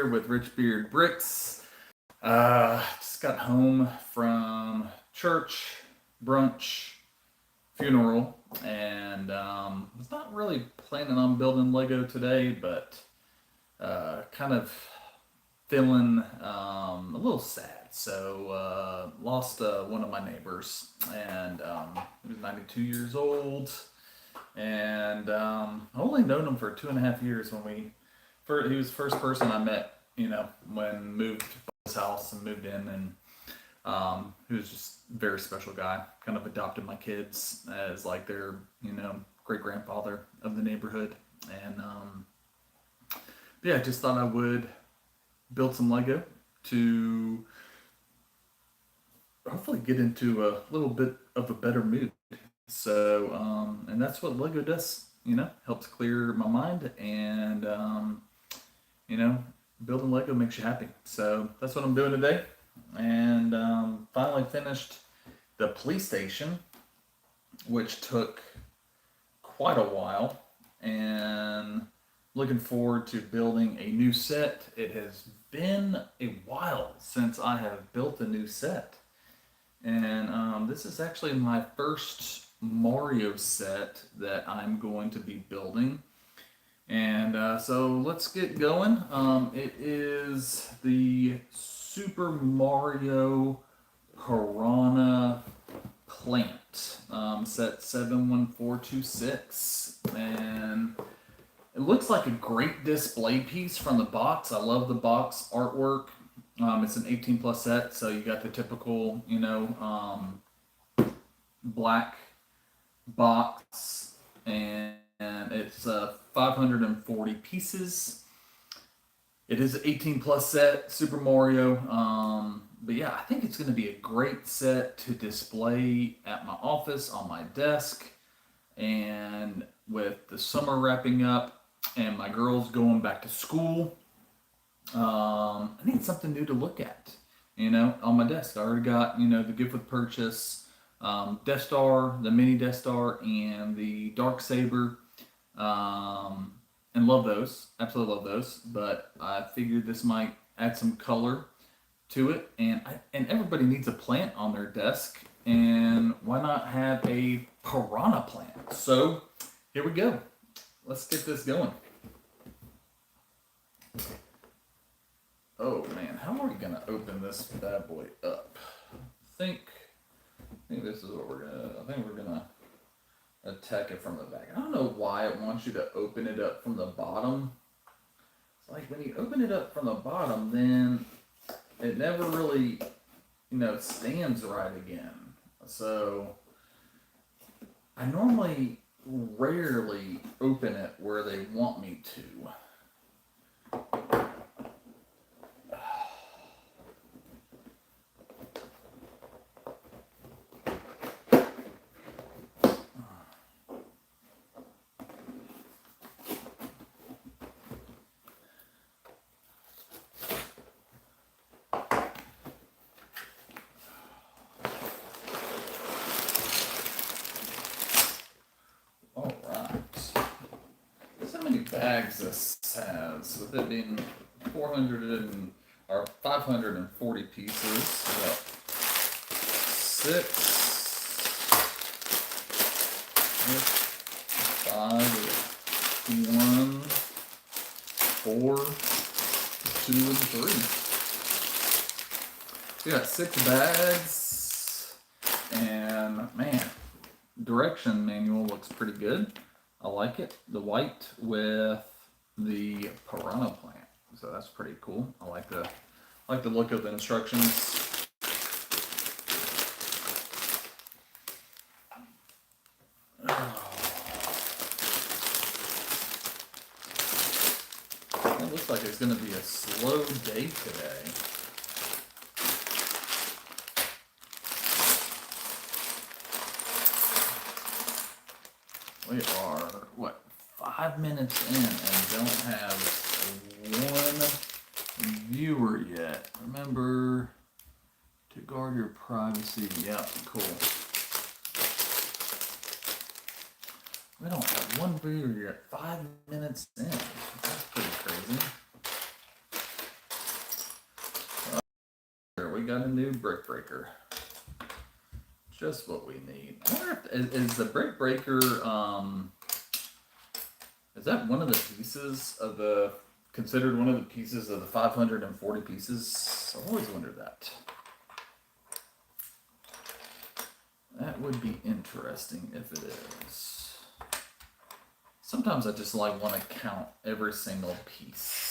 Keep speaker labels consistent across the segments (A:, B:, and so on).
A: here with Rich Beard Bricks. Just got home from church, brunch, funeral, and was not really planning on building Lego today, but kind of feeling a little sad. So lost one of my neighbors, and he was 92 years old, and I only known him for 2.5 years when he was the first person I met, when moved to his house and moved in, and he was just a very special guy. Kind of adopted my kids as like their, great grandfather of the neighborhood, and yeah, I just thought I would build some Lego to hopefully get into a little bit of a better mood. So, and that's what Lego does, helps clear my mind, and you know, building Lego makes you happy. So that's what I'm doing today. And finally finished the police station, which took quite a while. And looking forward to building a new set. It has been a while since I have built a new set. And this is actually my first Mario set that I'm going to be building. And so let's get going. It is the Super Mario Piranha plant, set 71426. And it looks like a great display piece from the box. I love the box artwork. It's an 18 plus set, so you got the typical, black box, and it's 540 pieces. It is an 18 plus set, Super Mario. But yeah, I think it's going to be a great set to display at my office, on my desk, and with the summer wrapping up and my girls going back to school, I need something new to look at, on my desk. I already got, the gift with purchase, Death Star, the mini Death Star, and the Dark Saber, and love those. Absolutely love those. But I figured this might add some color to it, and everybody needs a plant on their desk, and why not have a piranha plant? So here we go. Let's get this going. Oh man, how are we gonna open this bad boy up? I think this is what we're gonna. I think we're gonna attack it from the back. I don't know why it wants you to open it up from the bottom. It's like when you open it up from the bottom, then it never really, stands right again. So I normally rarely open it where they want me to. Bags this has, with it being 540 pieces, about 6, 5, 1, 4, 2, and 3. We got 6 bags, and man, direction manual looks pretty good. I like it. The white with the piranha plant. So that's pretty cool. I like the look of the instructions. It looks like it's going to be a slow day today. We are, 5 minutes in and don't have one viewer yet. Remember to guard your privacy. Yep, cool. We don't have one viewer yet. 5 minutes in. That's pretty crazy. got a new brick breaker. Just what we need. I wonder if is the brick breaker is that one of the pieces of the considered one of the pieces of the 540 pieces? I've always wondered that. That would be interesting if it is. Sometimes I just like want to count every single piece.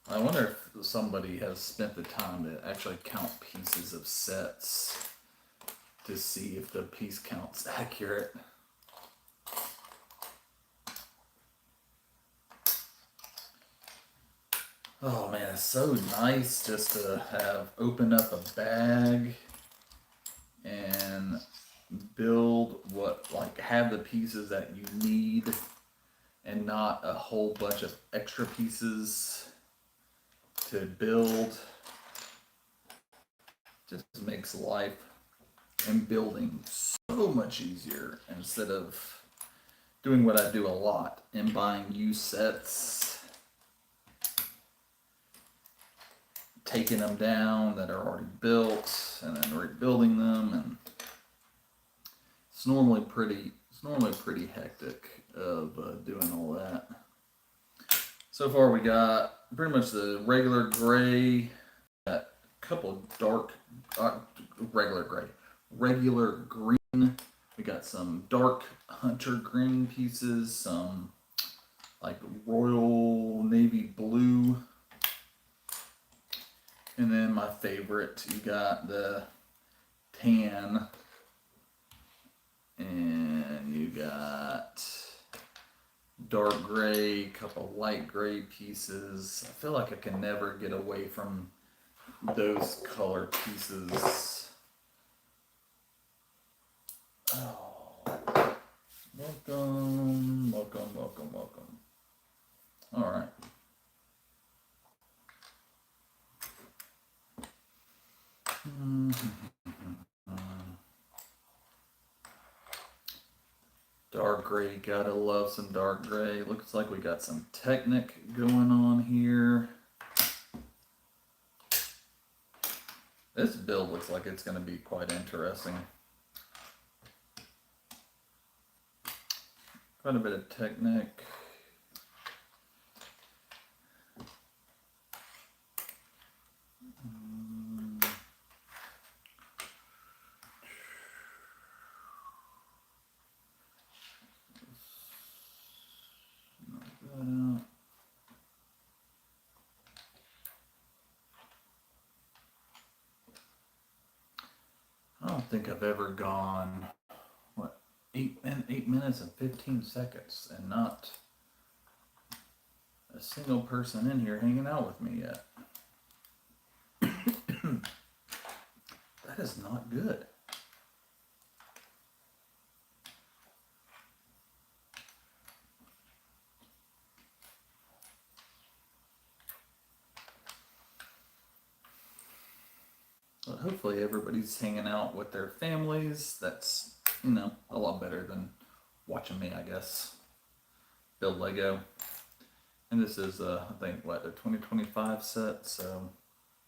A: I wonder if somebody has spent the time to actually count pieces of sets to see if the piece count's accurate. Oh man, it's so nice just to have open up a bag and build have the pieces that you need and not a whole bunch of extra pieces to build. Just makes life and building so much easier instead of doing what I do a lot and buying used sets, taking them down that are already built and then rebuilding them, and it's normally pretty hectic of doing all that. So far we got pretty much the regular gray, a couple dark regular gray, regular green. We got some dark hunter green pieces, some like royal navy blue. And then my favorite, you got the tan, and you got dark gray, couple light gray pieces. I feel like I can never get away from those color pieces. Oh, welcome, welcome, welcome, welcome. All right. Dark gray, gotta love some dark gray. Looks like we got some Technic going on here. This build looks like it's gonna be quite interesting. Quite a bit of Technic. I don't think I've ever gone, 8 minutes and 15 seconds and not a single person in here hanging out with me yet. That is not good. But hopefully everybody's hanging out with their families. That's, a lot better than watching me, I guess, build Lego. And this is, I think, the 2025 set, so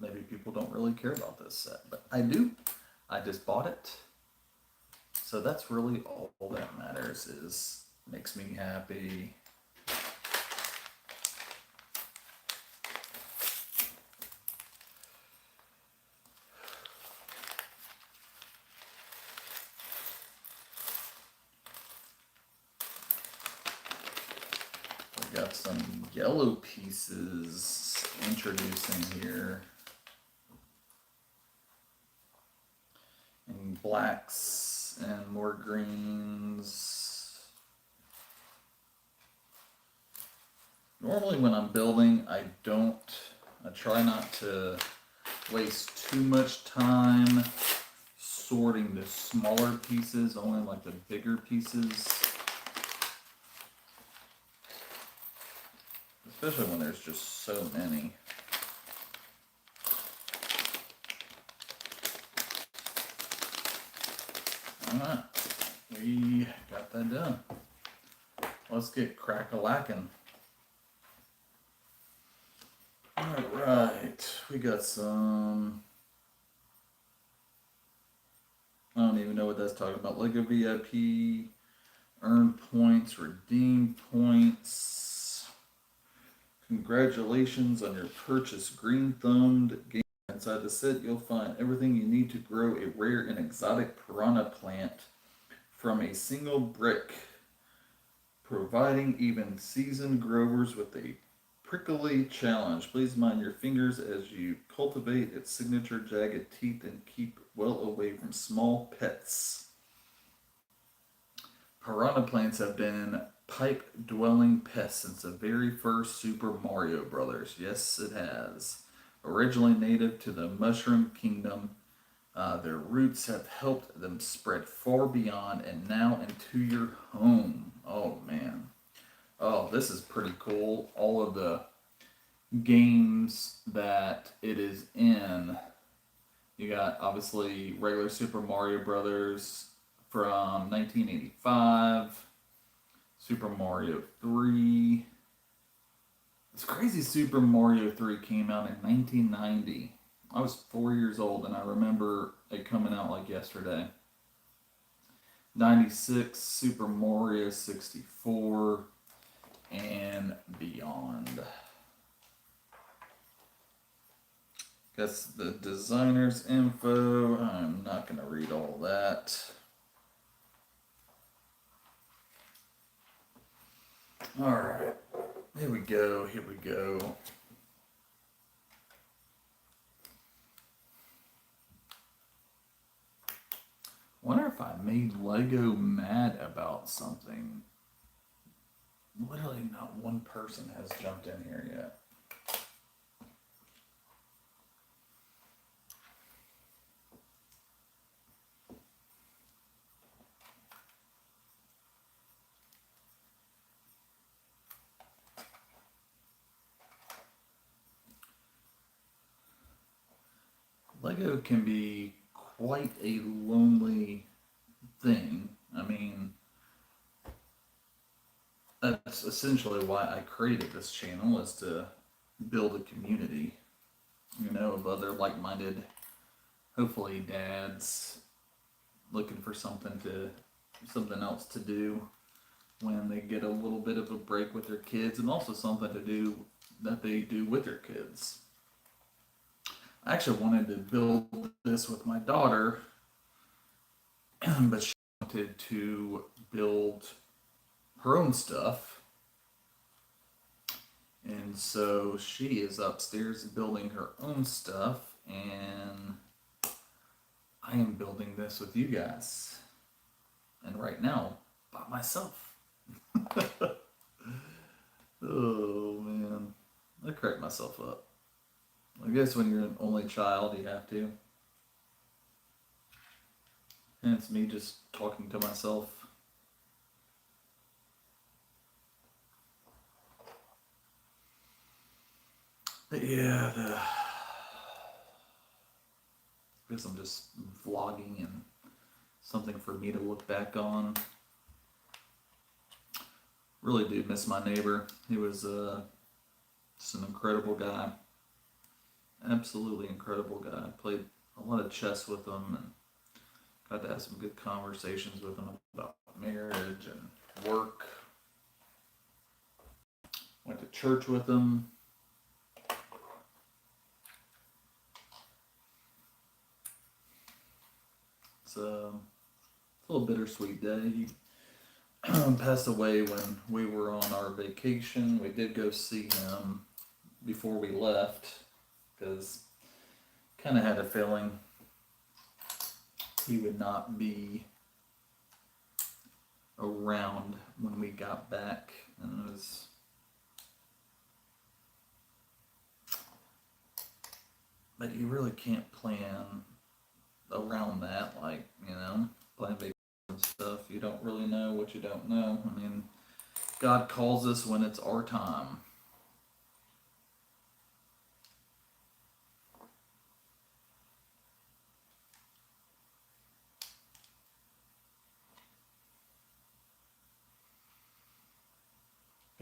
A: maybe people don't really care about this set. But I do. I just bought it. So that's really all that matters, is makes me happy. Got some yellow pieces introducing here. And blacks and more greens. Normally when I'm building, I try not to waste too much time sorting the smaller pieces, only like the bigger pieces. Especially when there's just so many. Alright, we got that done. Let's get crack-a-lackin'. Alright, we got some know what that's talking about. Lego VIP, earn points, redeem points. Congratulations on your purchase. Green thumbed game. Inside the set, you'll find everything you need to grow a rare and exotic piranha plant from a single brick, providing even seasoned growers with a prickly challenge. Please mind your fingers as you cultivate its signature jagged teeth and keep well away from small pets. Piranha plants have been pipe dwelling pests since the very first Super Mario Brothers. Yes, it has. Originally native to the Mushroom Kingdom, their roots have helped them spread far beyond and now into your home. Oh man. Oh, this is pretty cool. All of the games that it is in. You got obviously regular Super Mario Brothers from 1985, Super Mario 3. It's crazy Super Mario 3 came out in 1990. I was 4 years old and I remember it coming out like yesterday. 96 Super Mario 64 and beyond. That's the designer's info. I'm not going to read all that. Alright, here we go, here we go. Wonder if I made Lego mad about something. Literally not one person has jumped in here yet. Lego can be quite a lonely thing. I mean, that's essentially why I created this channel, is to build a community, of other like-minded, hopefully dads looking for something else to do when they get a little bit of a break with their kids, and also something to do that they do with their kids. I actually wanted to build this with my daughter, but she wanted to build her own stuff. And so she is upstairs building her own stuff, and I am building this with you guys. And right now, by myself. Oh man, I cracked myself up. I guess when you're an only child, you have to. And it's me just talking to myself. But yeah, I guess I'm just vlogging and something for me to look back on. Really do miss my neighbor. He was just an incredible guy. Absolutely incredible guy. I played a lot of chess with him and got to have some good conversations with him about marriage and work. Went to church with him. It's a little bittersweet day. He passed away when we were on our vacation. We did go see him before we left because kind of had a feeling he would not be around when we got back, and it was but you really can't plan around that, like, plan vacation and stuff. You don't really know what you don't know. I mean, God calls us when it's our time.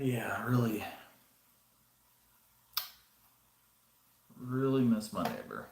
A: Yeah, really, really miss my neighbor.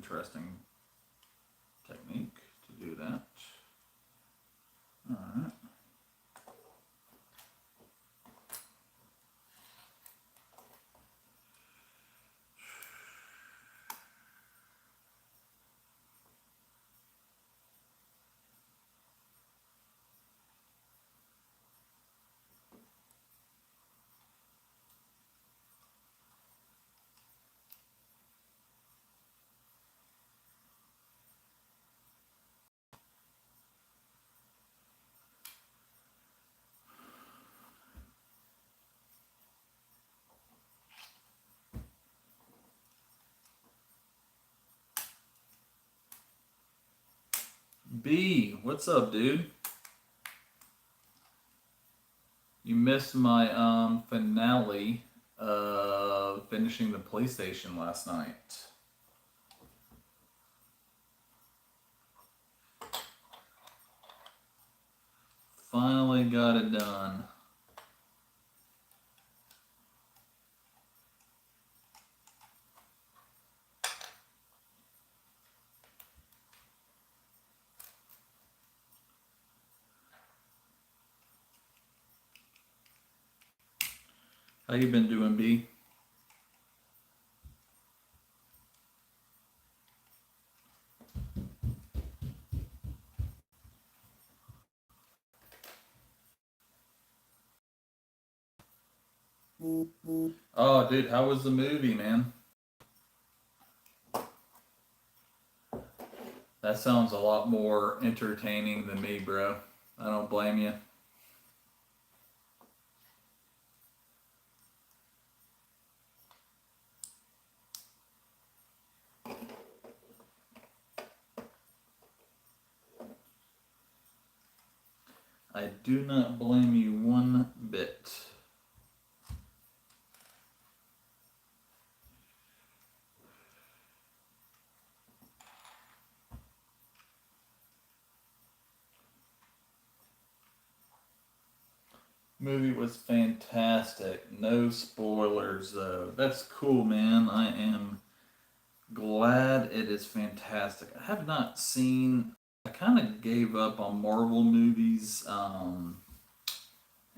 A: interesting technique to do that. All right. B, what's up, dude? You missed my finale of finishing the PlayStation last night. Finally got it done. How you been doing, B? Oh, dude, how was the movie, man? That sounds a lot more entertaining than me, bro. I don't blame you. I do not blame you one bit. Movie was fantastic. No spoilers, though. That's cool, man. I am glad it is fantastic. I have not seen. I kind of gave up on Marvel movies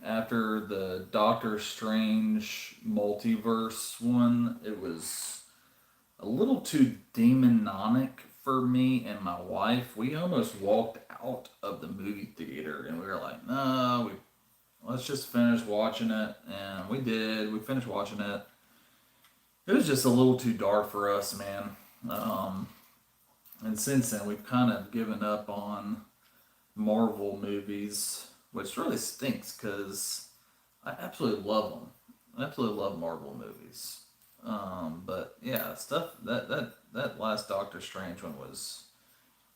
A: after the Doctor Strange multiverse one. It was a little too demonic for me and my wife. We almost walked out of the movie theater and we were like, no, let's just finish watching it. And we did. We finished watching it. It was just a little too dark for us, man. Um, and since then, we've kind of given up on Marvel movies, which really stinks because I absolutely love them. I absolutely love Marvel movies. But yeah, stuff that last Doctor Strange one was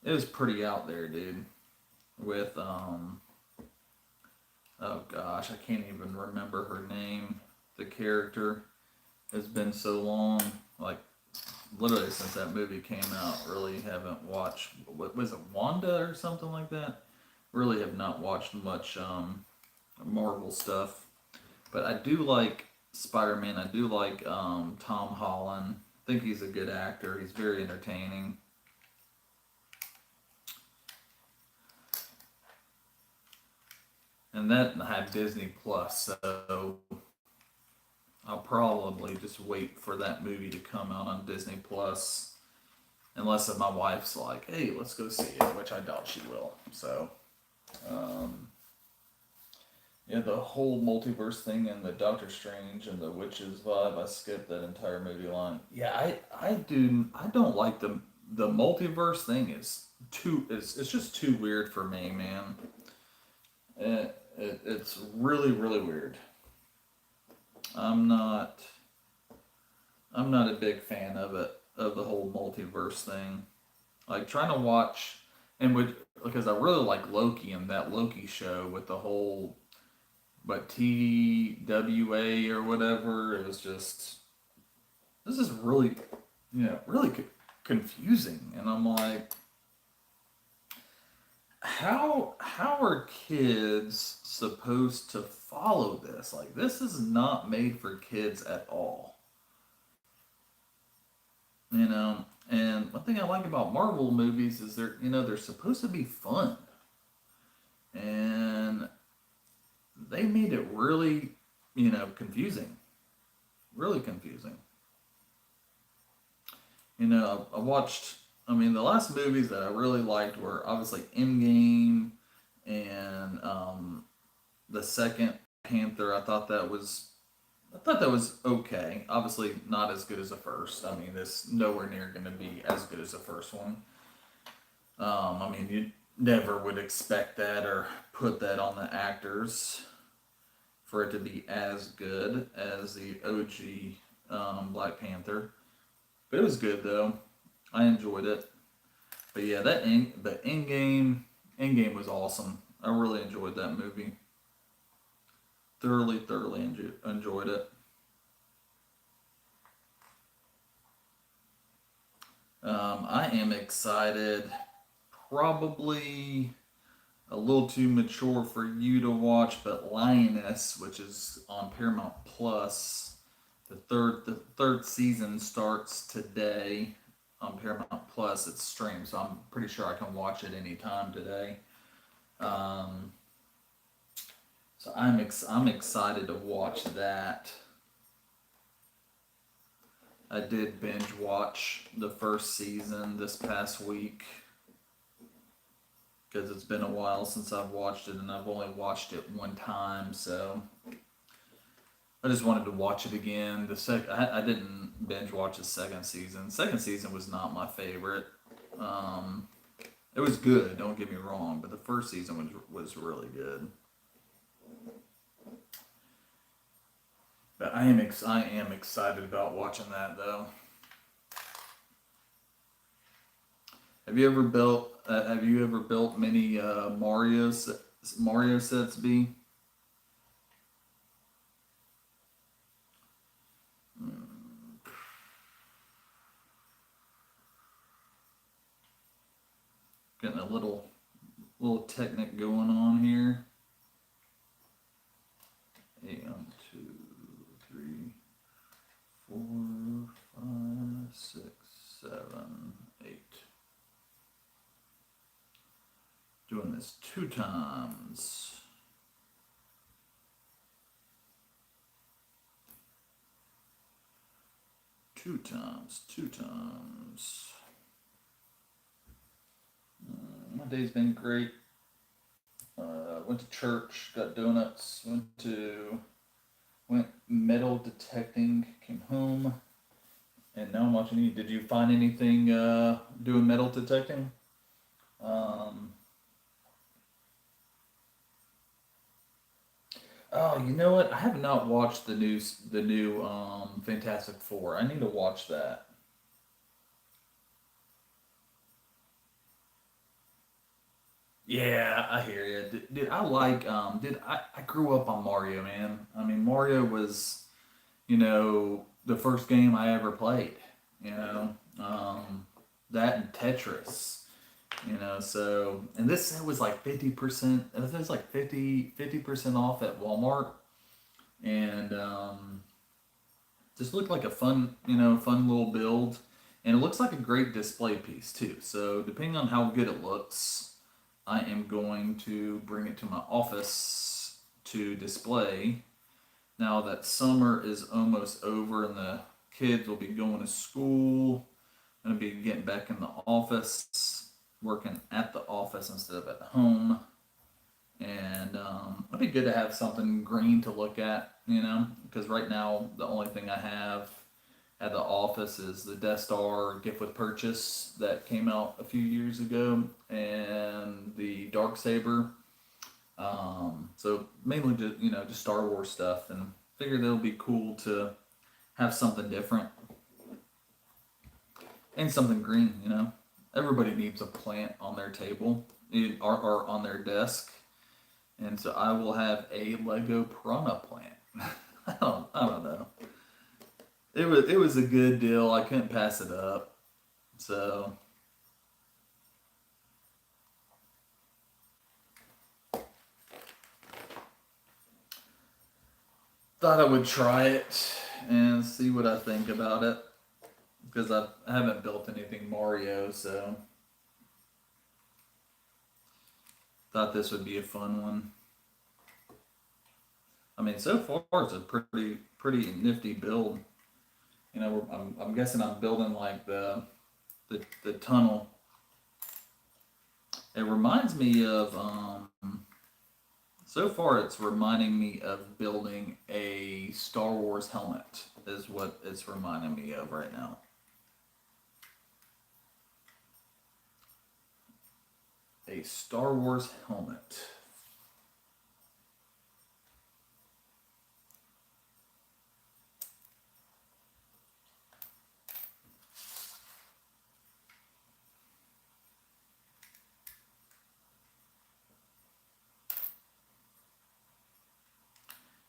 A: it was pretty out there, dude. With oh gosh, I can't even remember her name. The character has been so long, like literally since that movie came out. Really haven't watched. What was it, Wanda or something like that? Really have not watched much Marvel stuff, but I do like Spider Man. I do like Tom Holland. I think he's a good actor. He's very entertaining. And that had Disney Plus, so I'll probably just wait for that movie to come out on Disney Plus, unless if my wife's like, "Hey, let's go see it," which I doubt she will. So, um, yeah, the whole multiverse thing and the Doctor Strange and the witches vibe, I skipped that entire movie line. Yeah, I do. I don't like the multiverse thing. Is too. It's just too weird for me, man. It's really really weird. I'm not. I'm not a big fan of it, of the whole multiverse thing. Like trying to watch, and with because I really like Loki and that Loki show with the whole, but TWA or whatever. It was just this is really, really confusing, and I'm like, how are kids supposed to follow this? Like this is not made for kids at all. And one thing I like about Marvel movies is they're supposed to be fun, and they made it really, confusing, really confusing. I watched. I mean, the last movies that I really liked were obviously Endgame and the second Panther. I thought that was okay. Obviously, not as good as the first. I mean, it's nowhere near going to be as good as the first one. I mean, you never would expect that or put that on the actors for it to be as good as the OG Black Panther. But it was good though. I enjoyed it. But yeah, but Endgame was awesome. I really enjoyed that movie. Thoroughly enjoyed it. I am excited. Probably a little too mature for you to watch, but Lioness, which is on Paramount Plus, the third season starts today on Paramount Plus. It's streamed, so I'm pretty sure I can watch it anytime today. Um, so I'm excited to watch that. I did binge watch the first season this past week because it's been a while since I've watched it, and I've only watched it one time, so I just wanted to watch it again. I didn't binge watch the second season. Second season was not my favorite. Um, it was good. Don't get me wrong, but the first season was really good. But I am excited about watching that though. Have you ever built many Mario sets? B. Getting a little technic going on here. One, two, three, 4, 5, 6, 7, 8. Doing this 2 times. Two times, 2 times. My day's been great. Went to church, got donuts, went metal detecting, came home, and now I'm watching you. Did you find anything doing metal detecting? Um, oh, you know what? I have not watched the new Fantastic Four. I need to watch that. Yeah, I hear you. Did I like did I grew up on Mario, man. I mean, Mario was, the first game I ever played, you know. That and Tetris, so and this set was like 50%, it was like 50% off at Walmart, and just looked like a fun little build, and it looks like a great display piece too. So depending on how good it looks, I am going to bring it to my office to display. Now that summer is almost over and the kids will be going to school, I'm gonna be getting back in the office, working at the office instead of at home. And it'd be good to have something green to look at, because right now the only thing I have at the office is the Death Star gift with purchase that came out a few years ago, and the Dark Saber. So mainly just Star Wars stuff, and figured it'll be cool to have something different and something green. Everybody needs a plant on their table, or on their desk, and so I will have a Lego Piranha plant. I don't know. It was a good deal. I couldn't pass it up. So thought I would try it and see what I think about it. because I haven't built anything Mario, so thought this would be a fun one. I mean, so far it's a pretty nifty build. You know, I'm guessing I'm building like the tunnel. It reminds me of so far it's reminding me of building a Star Wars helmet is what it's reminding me of right now. A Star Wars helmet.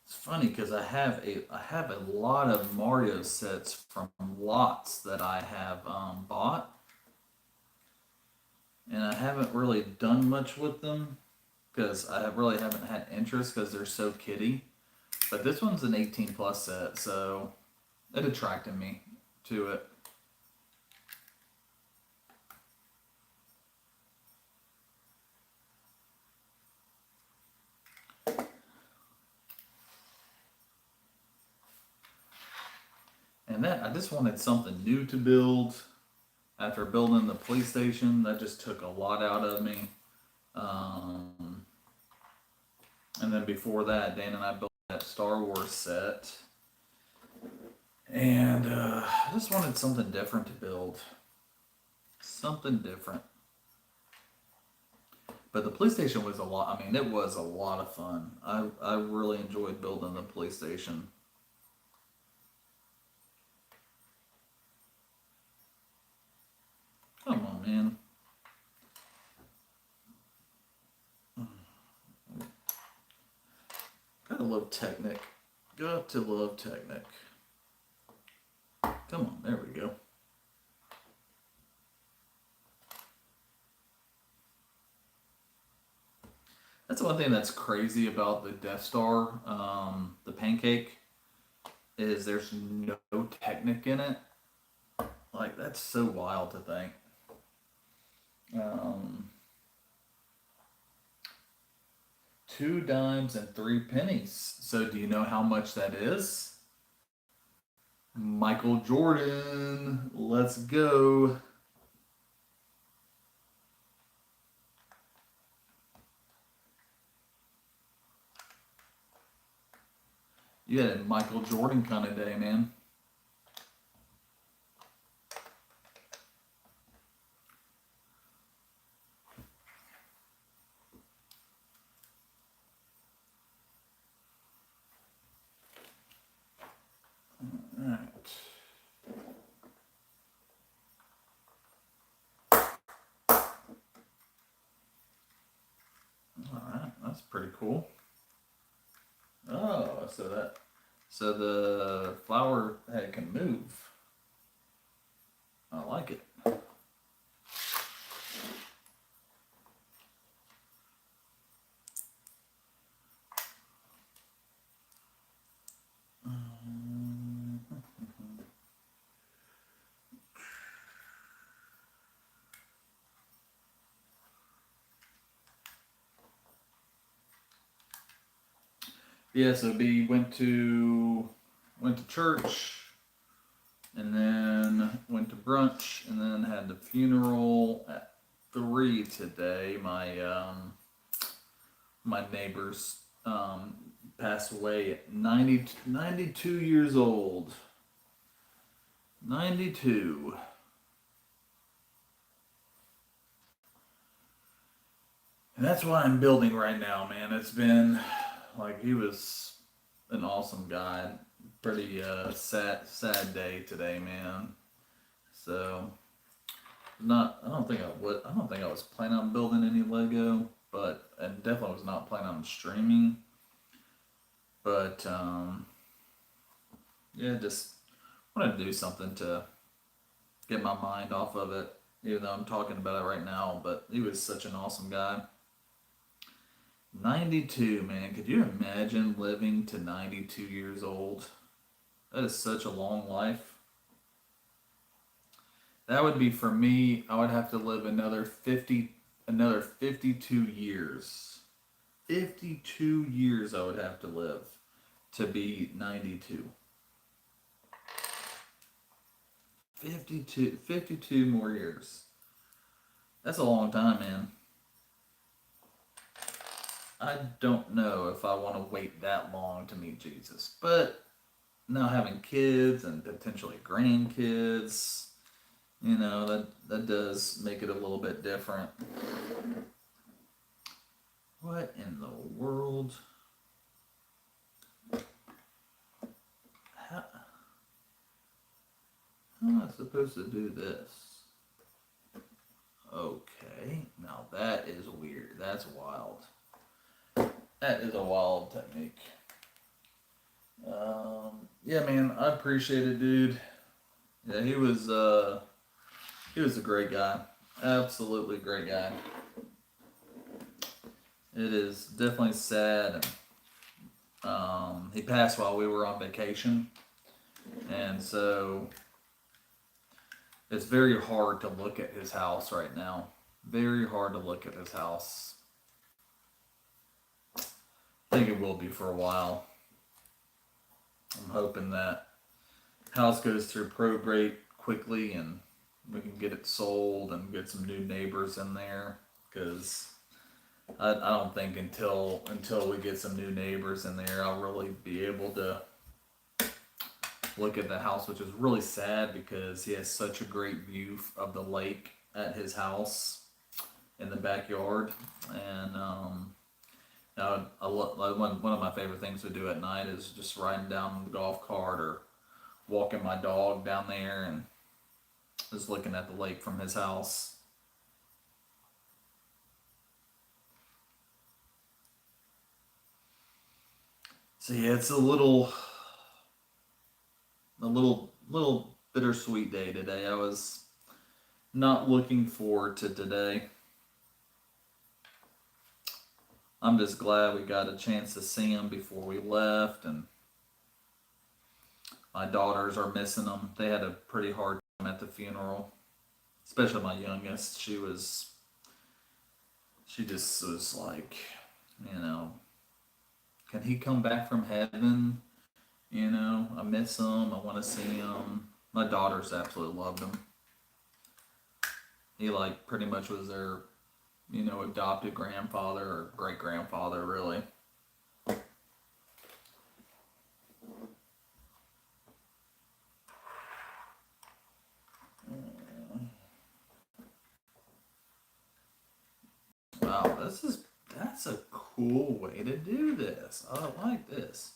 A: It's funny because I have a lot of Mario sets from lots that I have bought, and I haven't really done much with them because I really haven't had interest because they're so kiddie. But this one's an 18 plus set, so it attracted me to it. And that I just wanted something new to build after building the police station. That just took a lot out of me. Um, and then before that, Dan and I built that Star Wars set. And I just wanted something different to build. Something different. But the police station was a lot. I mean, it was a lot of fun. I really enjoyed building the police station. Come on, man. Gotta love Technic. Got to love Technic. Come on, there we go. That's one thing that's crazy about the Death Star, the pancake, is there's no Technic in it. Like that's so wild to think. Um, 2 dimes and 3 pennies. So do you know how much that is? Michael Jordan. Let's go. You had a Michael Jordan kind of day, man. All right. All right. That's pretty cool. Oh, so the flower head can move. I like it. Yeah, so B went to church, and then went to brunch, and then had the funeral at 3 today. My neighbors passed away at 92 years old. 92. And that's what I'm building right now, man. It's been like he was an awesome guy. Pretty sad day today, man. So not I don't think I was planning on building any Lego, but I definitely was not planning on streaming. But yeah, just wanted to do something to get my mind off of it, even though I'm talking about it right now. But he was such an awesome guy. 92, man. Could you imagine living to 92 years old? That is such a long life. That would be for me. I would have to live another 52 years. 52 years I would have to live to be 92. 52 more years. That's a long time, man. I don't know if I want to wait that long to meet Jesus. But now having kids and potentially grandkids, that does make it a little bit different. What in the world? How am I supposed to do this? Okay, now that is weird. That's wild. That is a wild technique. Yeah, man, I appreciate it, dude. Yeah, he was a great guy. Absolutely great guy. It is definitely sad. He passed while we were on vacation, and so it's very hard to look at his house right now. Very hard to look at his house. I think it will be for a while. I'm hoping that house goes through probate quickly and we can get it sold and get some new neighbors in there, because I don't think until we get some new neighbors in there I'll really be able to look at the house, which is really sad because he has such a great view of the lake at his house in the backyard. And one of my favorite things to do at night is just riding down the golf cart or walking my dog down there and just looking at the lake from his house. So yeah, it's a little bittersweet day today. I was not looking forward to today. I'm just glad we got a chance to see him before we left, and my daughters are missing him. They had a pretty hard time at the funeral, especially my youngest. She just was like, you know, can he come back from heaven? I miss him. I want to see him. My daughters absolutely loved him. He like pretty much was their, adopted grandfather or great grandfather, really. Wow, that's a cool way to do this. I like this.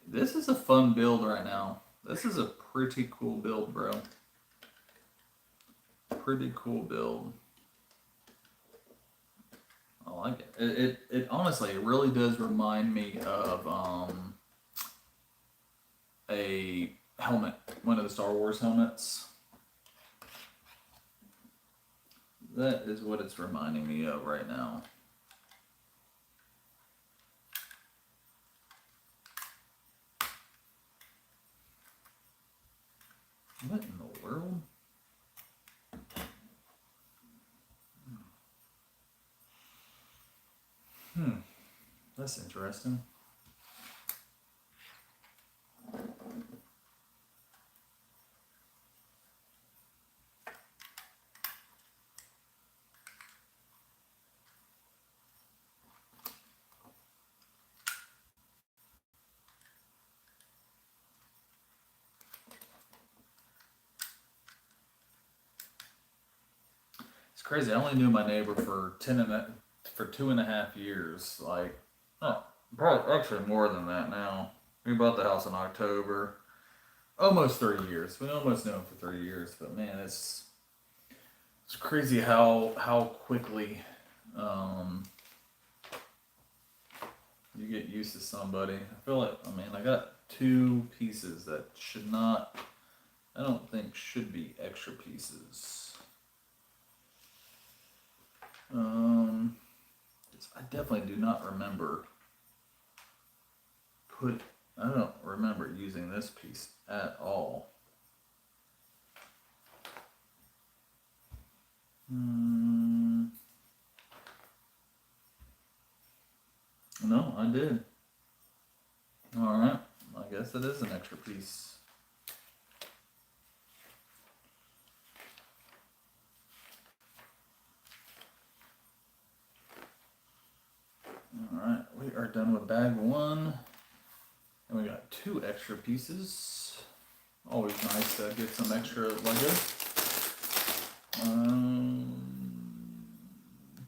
A: This is a fun build right now. This is a pretty cool build, bro. Pretty cool build. I like it. It honestly, it really does remind me of a helmet, one of the Star Wars helmets. That is what it's reminding me of right now. What in the world? That's interesting. It's crazy. I only knew my neighbor for 2.5 years. Like, oh, probably actually more than that now. We bought the house in October. Almost 3 years. We almost knew him for 3 years. But man, it's crazy how quickly um, you get used to somebody. I feel like, I got two pieces that should not. I don't think should be extra pieces. Um, I definitely do not remember I don't remember using this piece at all. I did. All right. I guess it is an extra piece. All right. We are done with bag one. And we got 2 extra pieces. Always nice to get some extra Lego.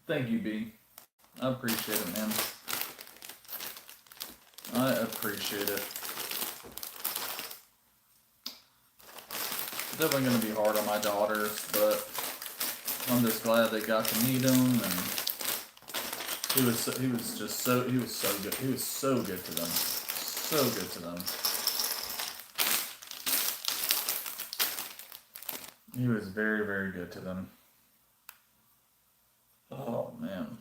A: Thank you, B. I appreciate it, man. I appreciate it. It's definitely going to be hard on my daughters, but I'm just glad they got to meet him, and he was so good. He was so good to them, so good to them. He was very, very good to them. Oh man.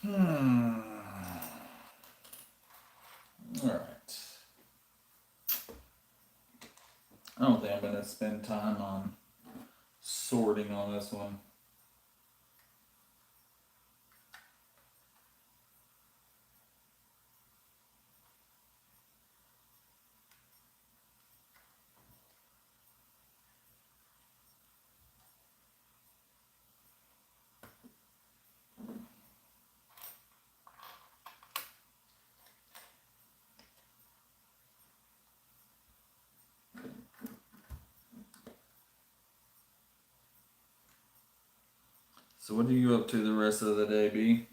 A: All right. I don't think I'm gonna spend time on sorting on this one. So what are you up to the rest of the day, B?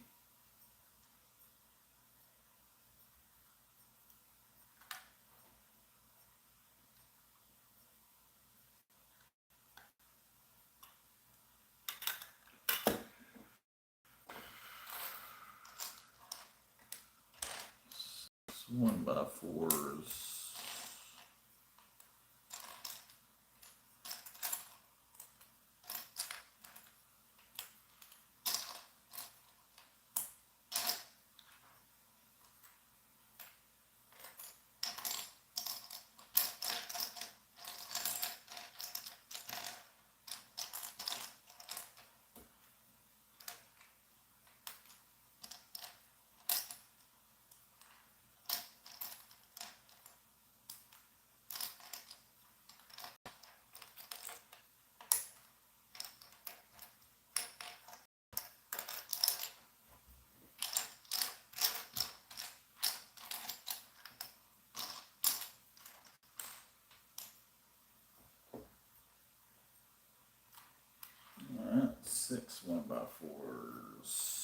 A: It's 1x4s. Alright, 6 1x4s.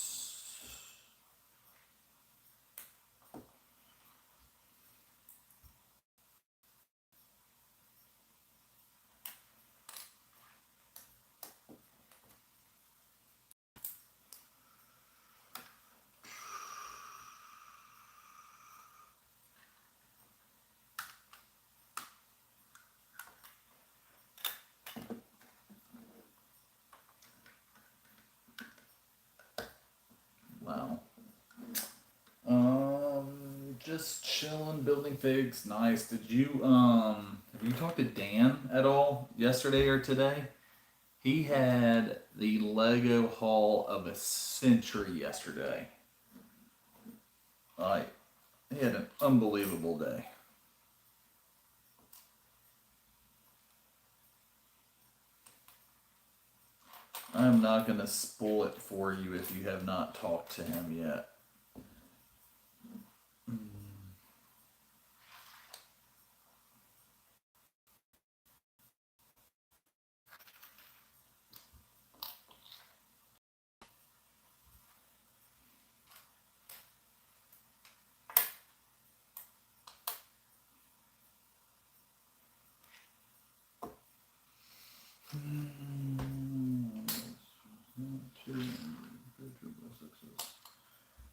A: Wow. Just chilling, building figs. Nice. Did you have you talked to Dan at all yesterday or today? He had the Lego haul of a century yesterday. Like, he had an unbelievable day. I'm not gonna spoil it for you if you have not talked to him yet.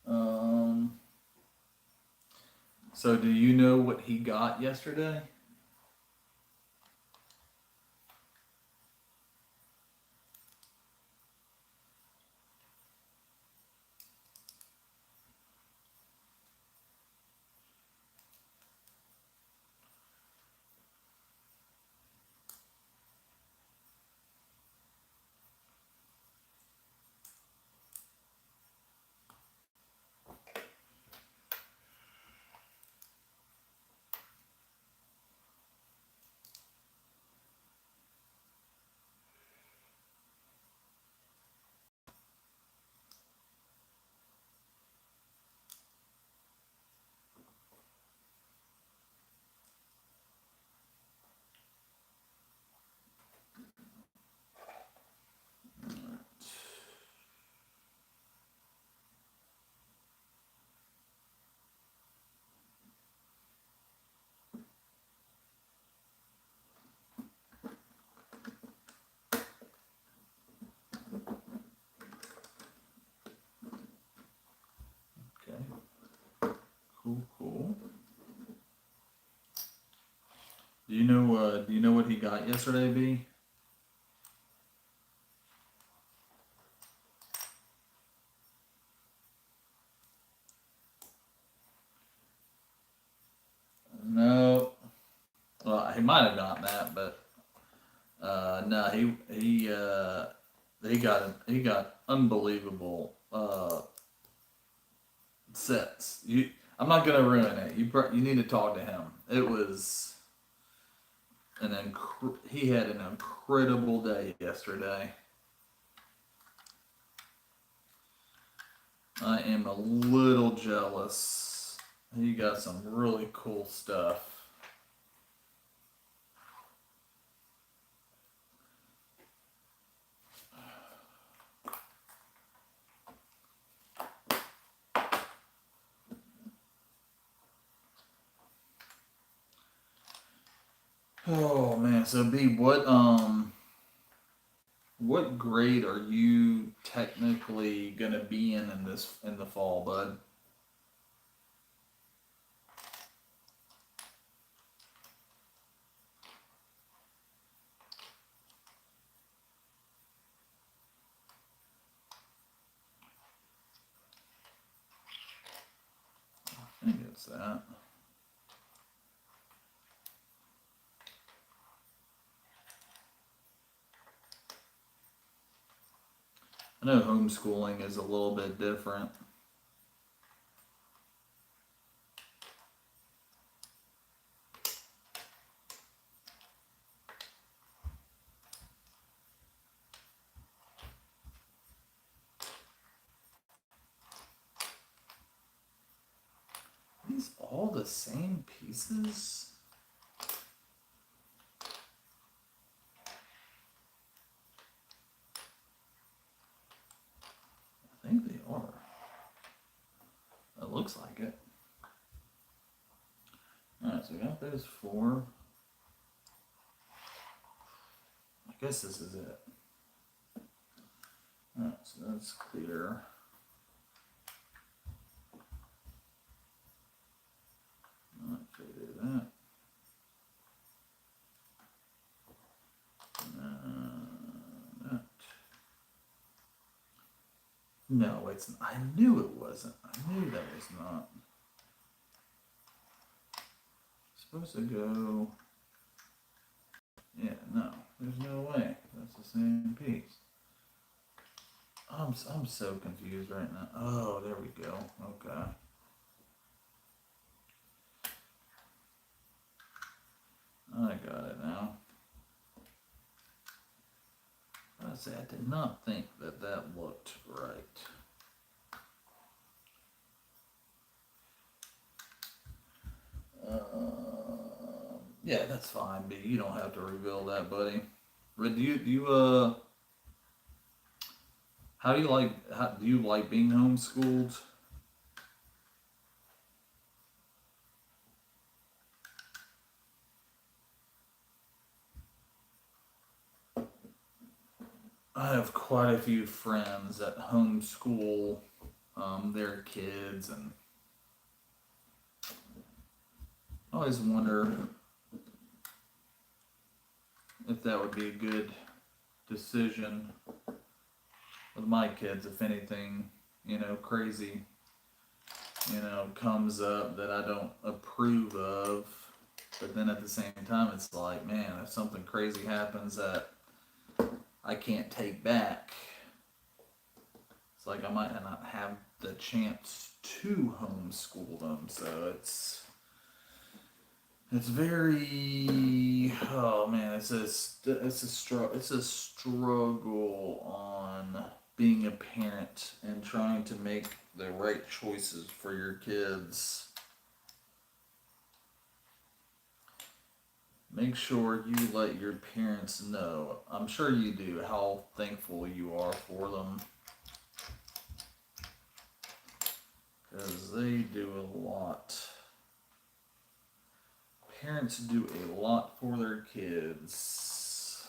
A: Um, so do you know what he got yesterday? Cool, cool. Do you know what he got yesterday, B? No. Well, he might have gotten that, but no, he got unbelievable sets. I'm not gonna ruin it. You need to talk to him. It was he had an incredible day yesterday. I am a little jealous. He got some really cool stuff. Oh man, so B, what grade are you technically gonna be in the fall, bud? I think it's that. I know homeschooling is a little bit different. Are these all the same pieces? I think they are. It looks like it. Alright, so we got those four. I guess this is it. Alright, so that's clear. Alright, so we do that. That. No, it's. I knew it wasn't. I knew that was not. It's supposed to go. Yeah, no. There's no way. That's the same piece. I'm so confused right now. Oh, there we go. Okay. I got it now. I say I did not think that that looked right. Yeah, that's fine, B. You don't have to reveal that, buddy. But how do you like being homeschooled? I have quite a few friends that homeschool their kids, and I always wonder if that would be a good decision with my kids if anything, crazy, comes up that I don't approve of. But then at the same time, it's like, man, if something crazy happens that I can't take back, it's like I might not have the chance to homeschool them. So it's very, oh man, it's a struggle on being a parent and trying to make the right choices for your kids. Make sure you let your parents know. I'm sure you do how thankful you are for them because they do a lot. Parents do a lot for their kids.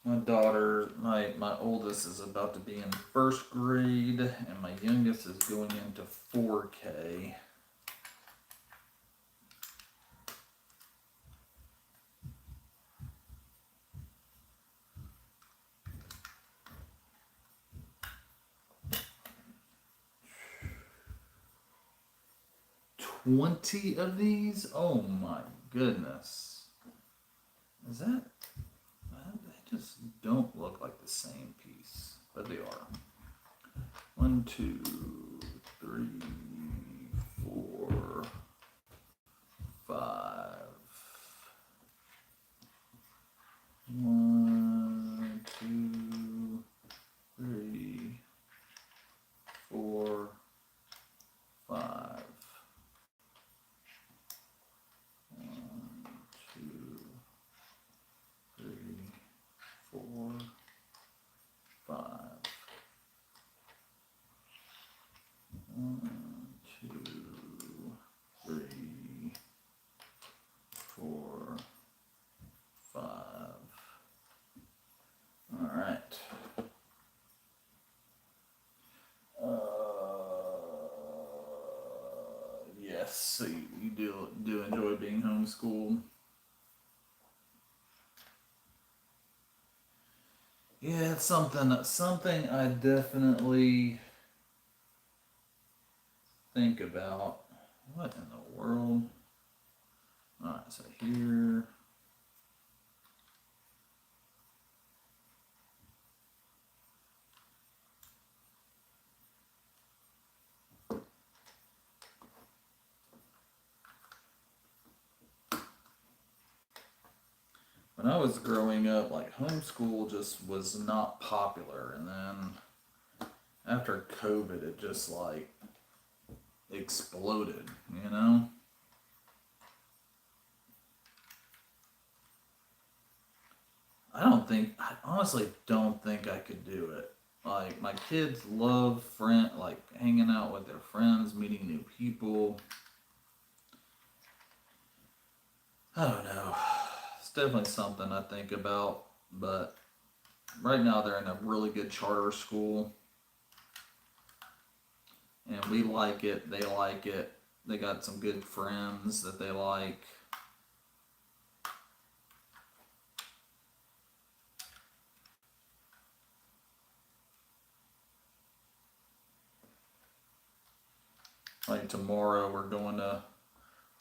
A: My daughter, my oldest is about to be in first grade, and my youngest is going into 4K. 20 of these? Oh my goodness. Is that. They just don't look like the same piece, but they are. 1, 2, 3, 4, 5. 1, 2, 3, 4, 5. 1, 2, 3, 4, 5. 1, 2, 3, 4, 5. All right. Yes, so you do enjoy being homeschooled. Yeah, it's something I definitely think about. What in the world? All right, so here. When I was growing up, like homeschool just was not popular, and then after COVID, it just like exploded. You know, I honestly don't think I could do it. Like my kids love like hanging out with their friends, meeting new people. I don't know. It's definitely something I think about, but right now they're in a really good charter school, and we like it. They like it. They got some good friends that they like. Like tomorrow, we're going to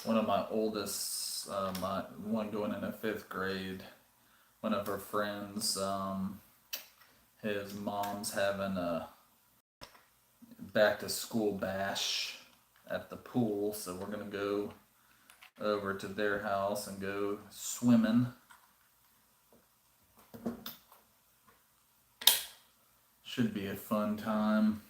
A: one of my oldest, my one going into fifth grade. One of her friends, his mom's having a back to school bash at the pool, so we're gonna go over to their house and go swimming. Should be a fun time.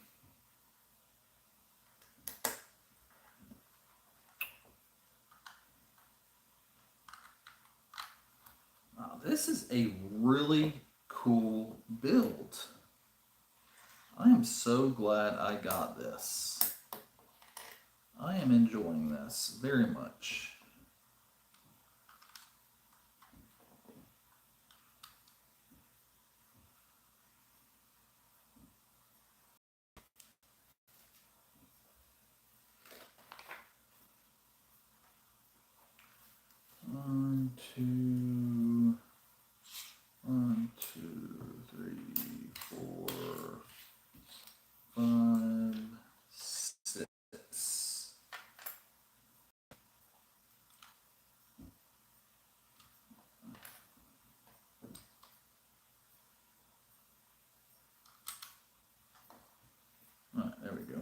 A: Wow, this is a really cool build. I am so glad I got this. I am enjoying this very much. 1, 2, 1, 2, 3, 4, 5, 6. All right, there we go.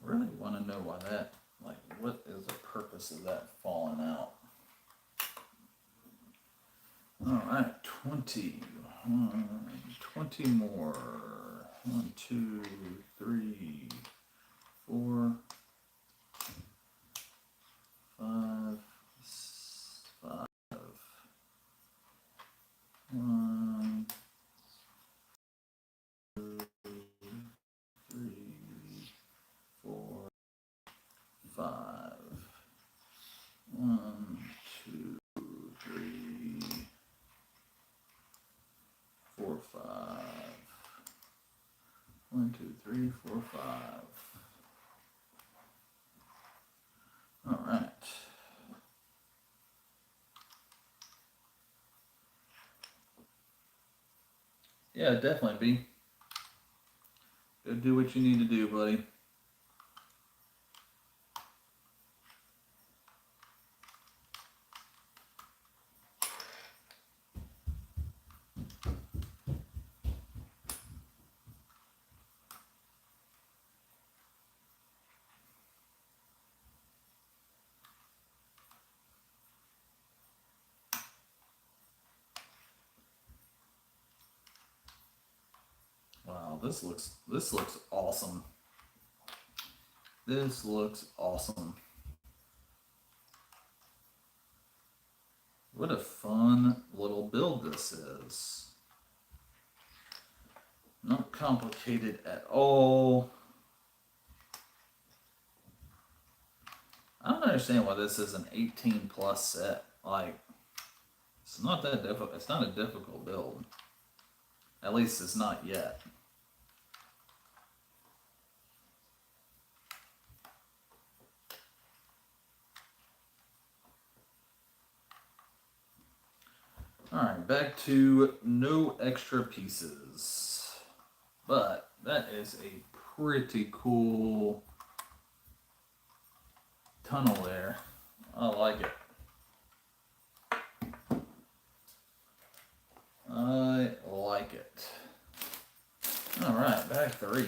A: Really want to know why that, like, what is the purpose of that falling out? All right, 20. 20 more. 1, 2, 3, 4. 5. 1, 2, 3, 4, 5. 1, 2, 3, 4, 5. All right. Yeah, definitely, B. Go do what you need to do, buddy. Wow, this looks awesome. This looks awesome. What a fun little build this is. Not complicated at all. I don't understand why this is an 18 plus set. Like, it's not that difficult. It's not a difficult build. At least it's not yet. Alright, back to no extra pieces. But that is a pretty cool tunnel there. I like it. I like it. Alright, bag 3.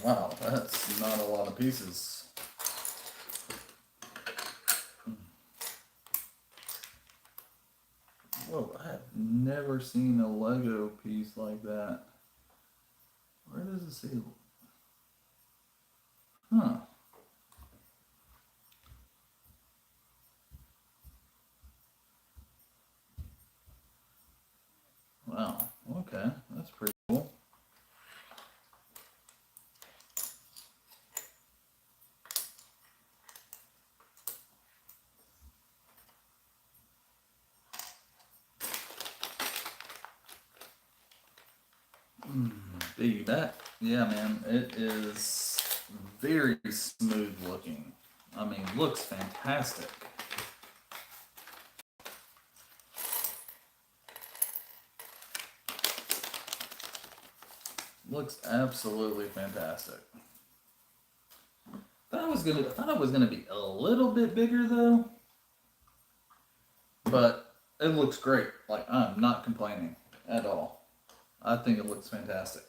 A: Wow, that's not a lot of pieces. Whoa, I have never seen a Lego piece like that. Where does it say? Huh. Wow, okay, that's pretty cool. That, yeah, man, it is very smooth looking. I mean, looks fantastic. Looks absolutely fantastic. I thought it was gonna be a little bit bigger though, but it looks great. Like, I'm not complaining at all. I think it looks fantastic.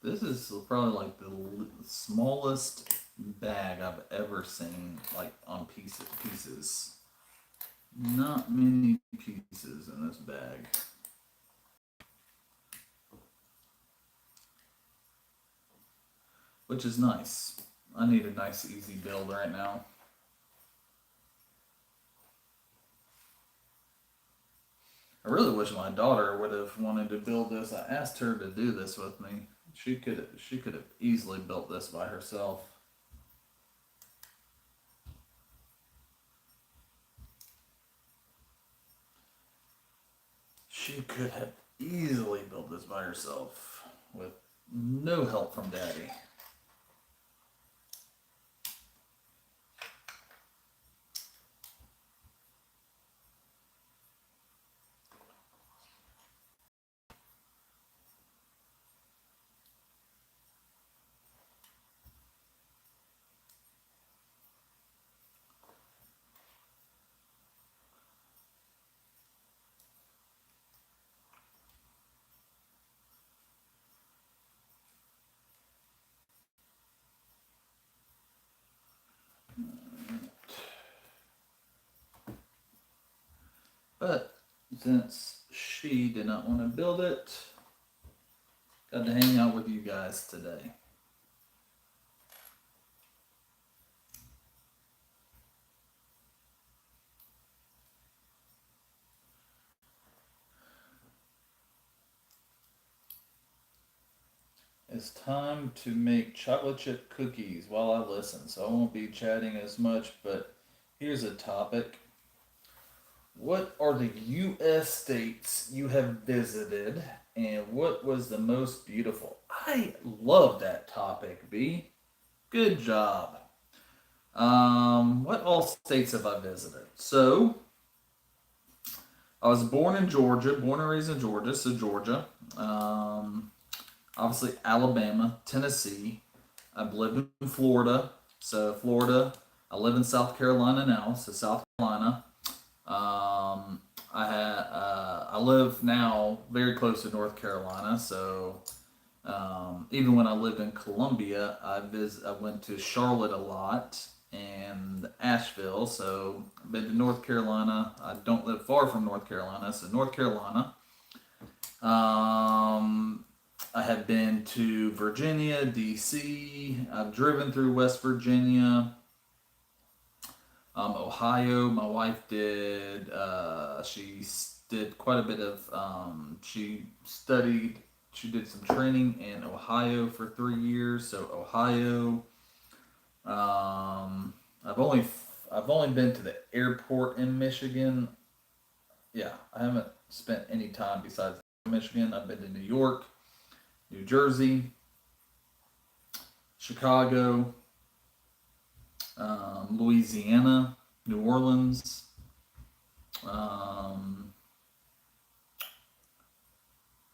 A: This is probably like the smallest bag I've ever seen, like on pieces. Not many pieces in this bag. Which is nice. I need a nice, easy build right now. I really wish my daughter would have wanted to build this. I asked her to do this with me. She could have easily built this by herself. She could have easily built this by herself with no help from Daddy. But since she did not want to build it, got to hang out with you guys today. It's time to make chocolate chip cookies while I listen, so I won't be chatting as much, but here's a topic. What are the U.S. states you have visited, and what was the most beautiful? I love that topic, B. Good job. What all states have I visited? So, I was born in Georgia, born and raised in Georgia, so Georgia. Um, Obviously, Alabama, Tennessee. I've lived in Florida, so Florida. I live in South Carolina now, so South Carolina. I live now very close to North Carolina, so even when I lived in Columbia, I went to Charlotte a lot and Asheville. So I've been to North Carolina. I don't live far from North Carolina, so North Carolina. Um, I have been to Virginia, D.C. I've driven through West Virginia. Ohio. My wife did. Did quite a bit of. She studied. She did some training in Ohio for 3 years. So Ohio. Um, I've only I've only been to the airport in Michigan. Yeah, I haven't spent any time besides Michigan. I've been to New York, New Jersey, Chicago, Louisiana, New Orleans. Um,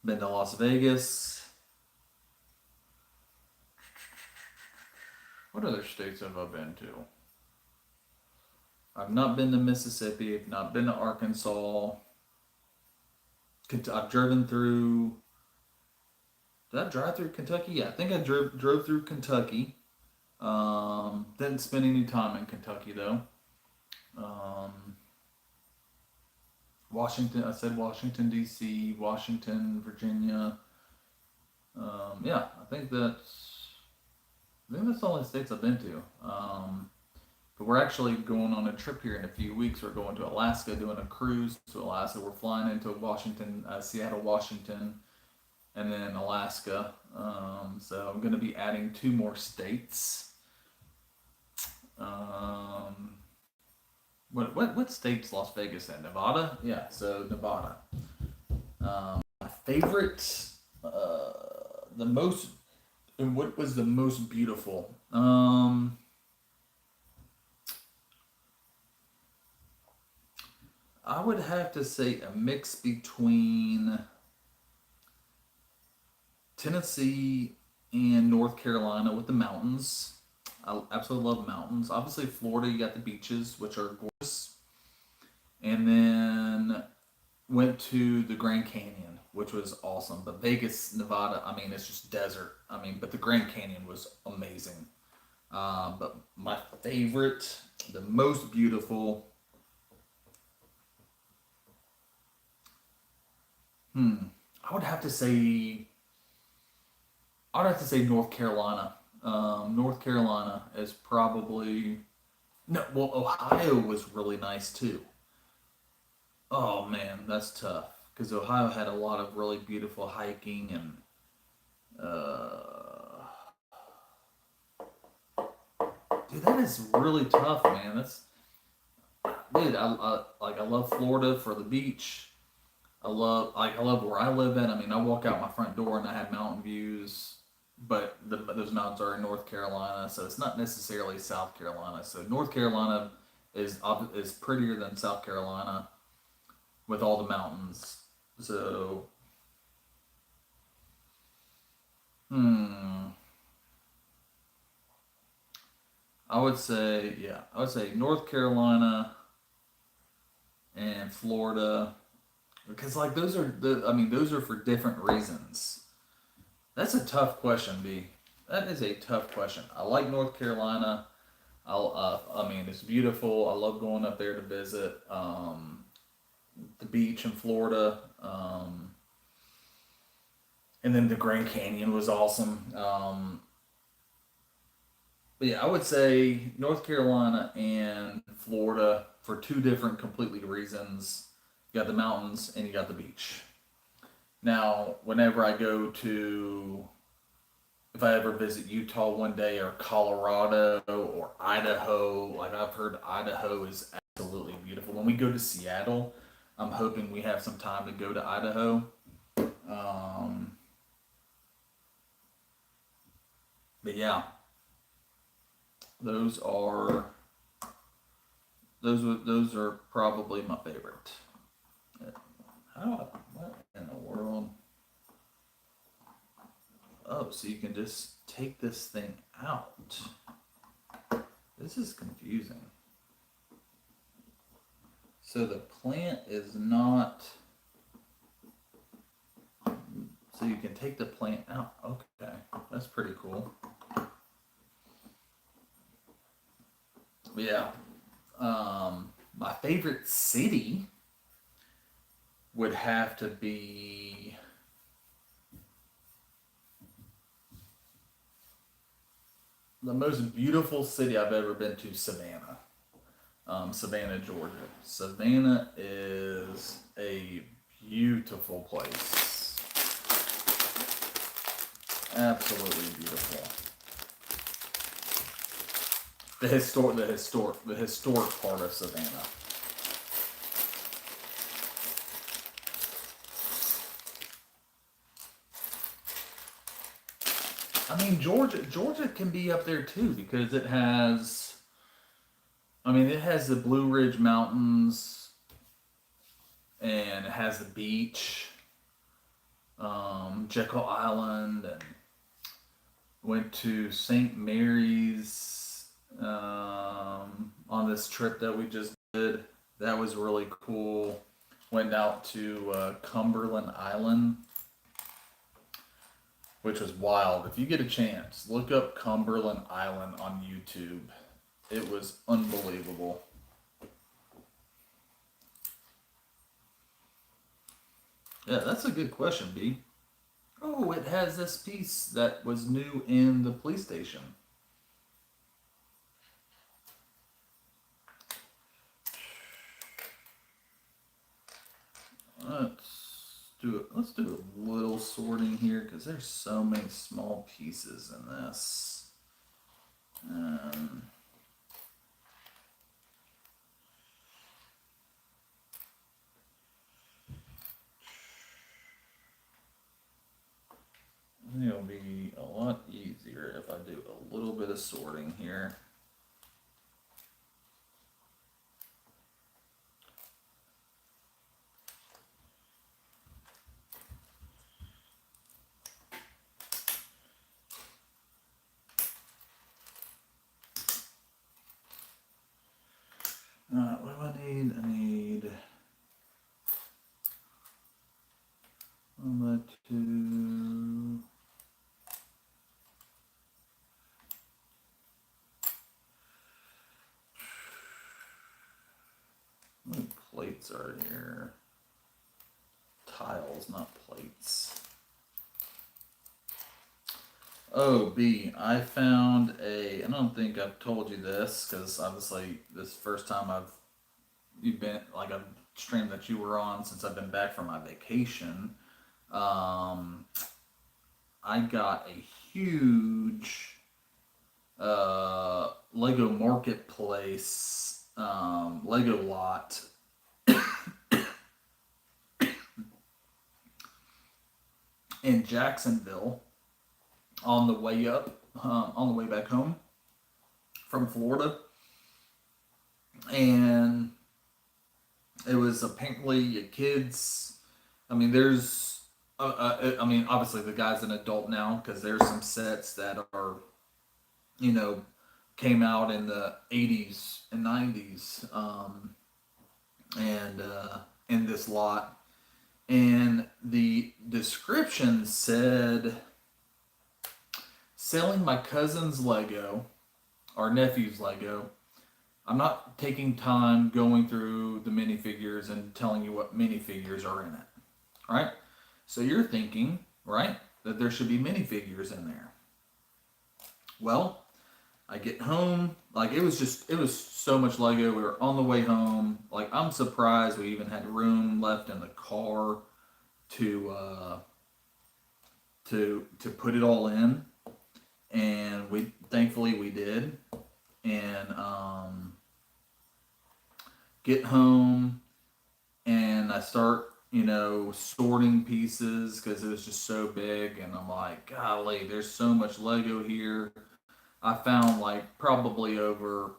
A: Been to Las Vegas. What other states have I been to? I've not been to Mississippi. I've not been to Arkansas. I've driven through. Did I drive through Kentucky? Yeah, I think I drove through Kentucky. Didn't spend any time in Kentucky though. Um, Washington. I said Washington D.C., Washington, Virginia. Yeah, I think that's all the states I've been to. But we're actually going on a trip here in a few weeks. We're going to Alaska, doing a cruise to Alaska. We're flying into Washington, Seattle, Washington, and then Alaska. So I'm going to be adding two more states. Um, what state's Las Vegas in? Nevada? Yeah, so Nevada. My favorite, the most, and what was the most beautiful? I would have to say a mix between Tennessee and North Carolina with the mountains. I absolutely love mountains. Obviously, Florida, you got the beaches, which are gorgeous. And then went to the Grand Canyon, which was awesome. But Vegas, Nevada, I mean, it's just desert. I mean, but the Grand Canyon was amazing. But my favorite, the most beautiful, hmm, I would have to say, I'd have to say North Carolina. North Carolina is probably no. Well, Ohio was really nice too. Oh man, that's tough because Ohio had a lot of really beautiful hiking and dude, that is really tough, man. That's dude. I love Florida for the beach. I love where I live at. I mean, I walk out my front door and I have mountain views, but those mountains are in North Carolina, so it's not necessarily South Carolina. So North Carolina is prettier than South Carolina with all the mountains. So, hmm, I would say North Carolina and Florida because like I mean those are for different reasons. That's a tough question, B. That is a tough question. I like North Carolina. I mean, it's beautiful. I love going up there to visit. The beach in Florida. And then the Grand Canyon was awesome. But yeah, I would say North Carolina and Florida for two different completely reasons. You got the mountains and you got the beach. Now, whenever I go to, if I ever visit Utah one day or Colorado or Idaho, like I've heard Idaho is absolutely beautiful. When we go to Seattle, I'm hoping we have some time to go to Idaho. Um, but yeah, those are those are probably my favorite. How do I, what in the world? Oh, so you can just take this thing out. This is confusing. So the plant is not. So you can take the plant out. Okay, that's pretty cool. But yeah, my favorite city would have to be the most beautiful city I've ever been to, Savannah. Savannah, Georgia. Savannah is a beautiful place. Absolutely beautiful. The historic part of Savannah. I mean, Georgia can be up there too because it has. I mean, it has the Blue Ridge Mountains and it has the beach, Jekyll Island, and went to St. Mary's on this trip that we just did. That was really cool. Went out to Cumberland Island, which was wild. If you get a chance, look up Cumberland Island on YouTube. It was unbelievable. Yeah, that's a good question, B. Oh, it has this piece that was new in the police station. Let's do a little sorting here because there's so many small pieces in this. Um, I think it'll be a lot easier if I do a little bit of sorting here. What do I need? I need 1 by 2. How many plates are here? Tiles, not plates. Oh, B, I found I don't think I've told you this because obviously this is the first time you've been, like I've streamed that you were on since I've been back from my vacation. Um, I got a huge Lego Marketplace Lego lot in Jacksonville on the way on the way back home from Florida, and it was apparently a kids. I mean, there's. I mean, obviously the guy's an adult now because there's some sets that are, you know, came out in the '80s and '90s, and in this lot, and the description said, "Selling my cousin's Lego, our nephew's Lego, I'm not taking time going through the minifigures and telling you what minifigures are in it, right? So you're thinking, right, that there should be minifigures in there. Well, I get home, like it was so much Lego. We were on the way home. Like I'm surprised we even had room left in the car to to put it all in, and we thankfully we did. And get home, and I start, sorting pieces because it was just so big. And I'm like, golly, there's so much Lego here. I found like probably over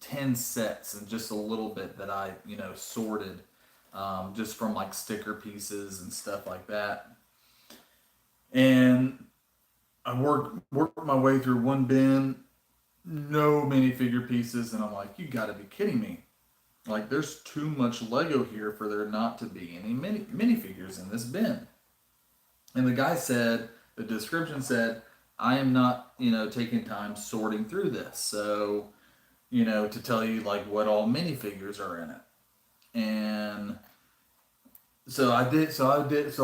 A: 10 sets and just a little bit that I, sorted just from like sticker pieces and stuff like that. And I worked my way through one bin, no minifigure pieces, and I'm like, you got to be kidding me! Like, there's too much Lego here for there not to be any minifigures in this bin. And the guy said, the description said, I am not, taking time sorting through this. So, to tell you like what all minifigures are in it. And so I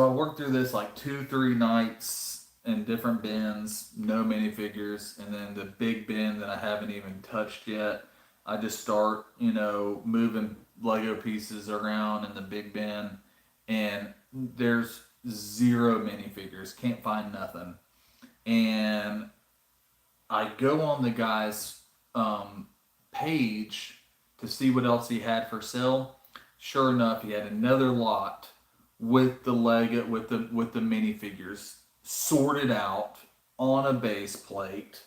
A: worked through this like 2, 3 nights in different bins, no minifigures, and then the big bin that I haven't even touched yet. I just start, moving Lego pieces around in the big bin, and there's zero minifigures. Can't find nothing. And I go on the guy's page to see what else he had for sale. Sure enough, he had another lot with the with the minifigures sorted out on a base plate.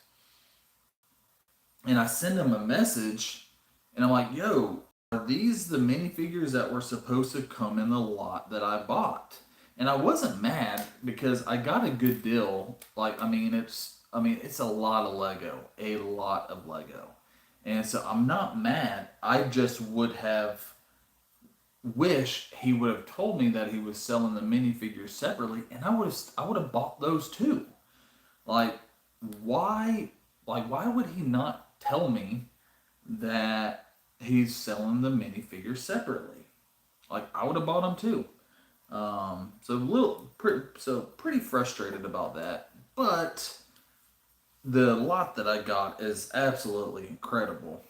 A: And I send him a message, and I'm like, "Yo, are these the minifigures that were supposed to come in the lot that I bought?" And I wasn't mad because I got a good deal. Like, it's a lot of Lego, a lot of Lego. And so I'm not mad. I just would have wished he would have told me that he was selling the minifigures separately, and I would have bought those too. Like, why why would he not tell me that he's selling the minifigures separately? Like, I would have bought them too. So pretty frustrated about that. But the lot that I got is absolutely incredible.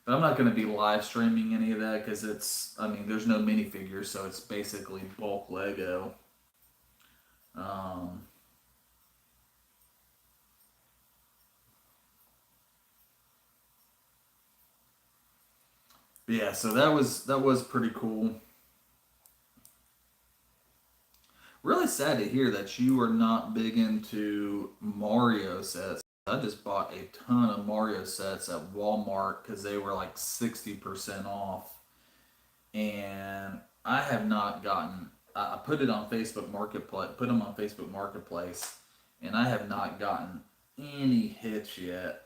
A: But I'm not going to be live streaming any of that because there's no minifigures, so it's basically bulk Lego. Um, yeah, so that was pretty cool. Really sad to hear that you are not big into Mario sets. I just bought a ton of Mario sets at Walmart because they were like 60% off. And I have not gotten, I put it on Facebook Marketplace, put them on Facebook Marketplace, and I have not gotten any hits yet.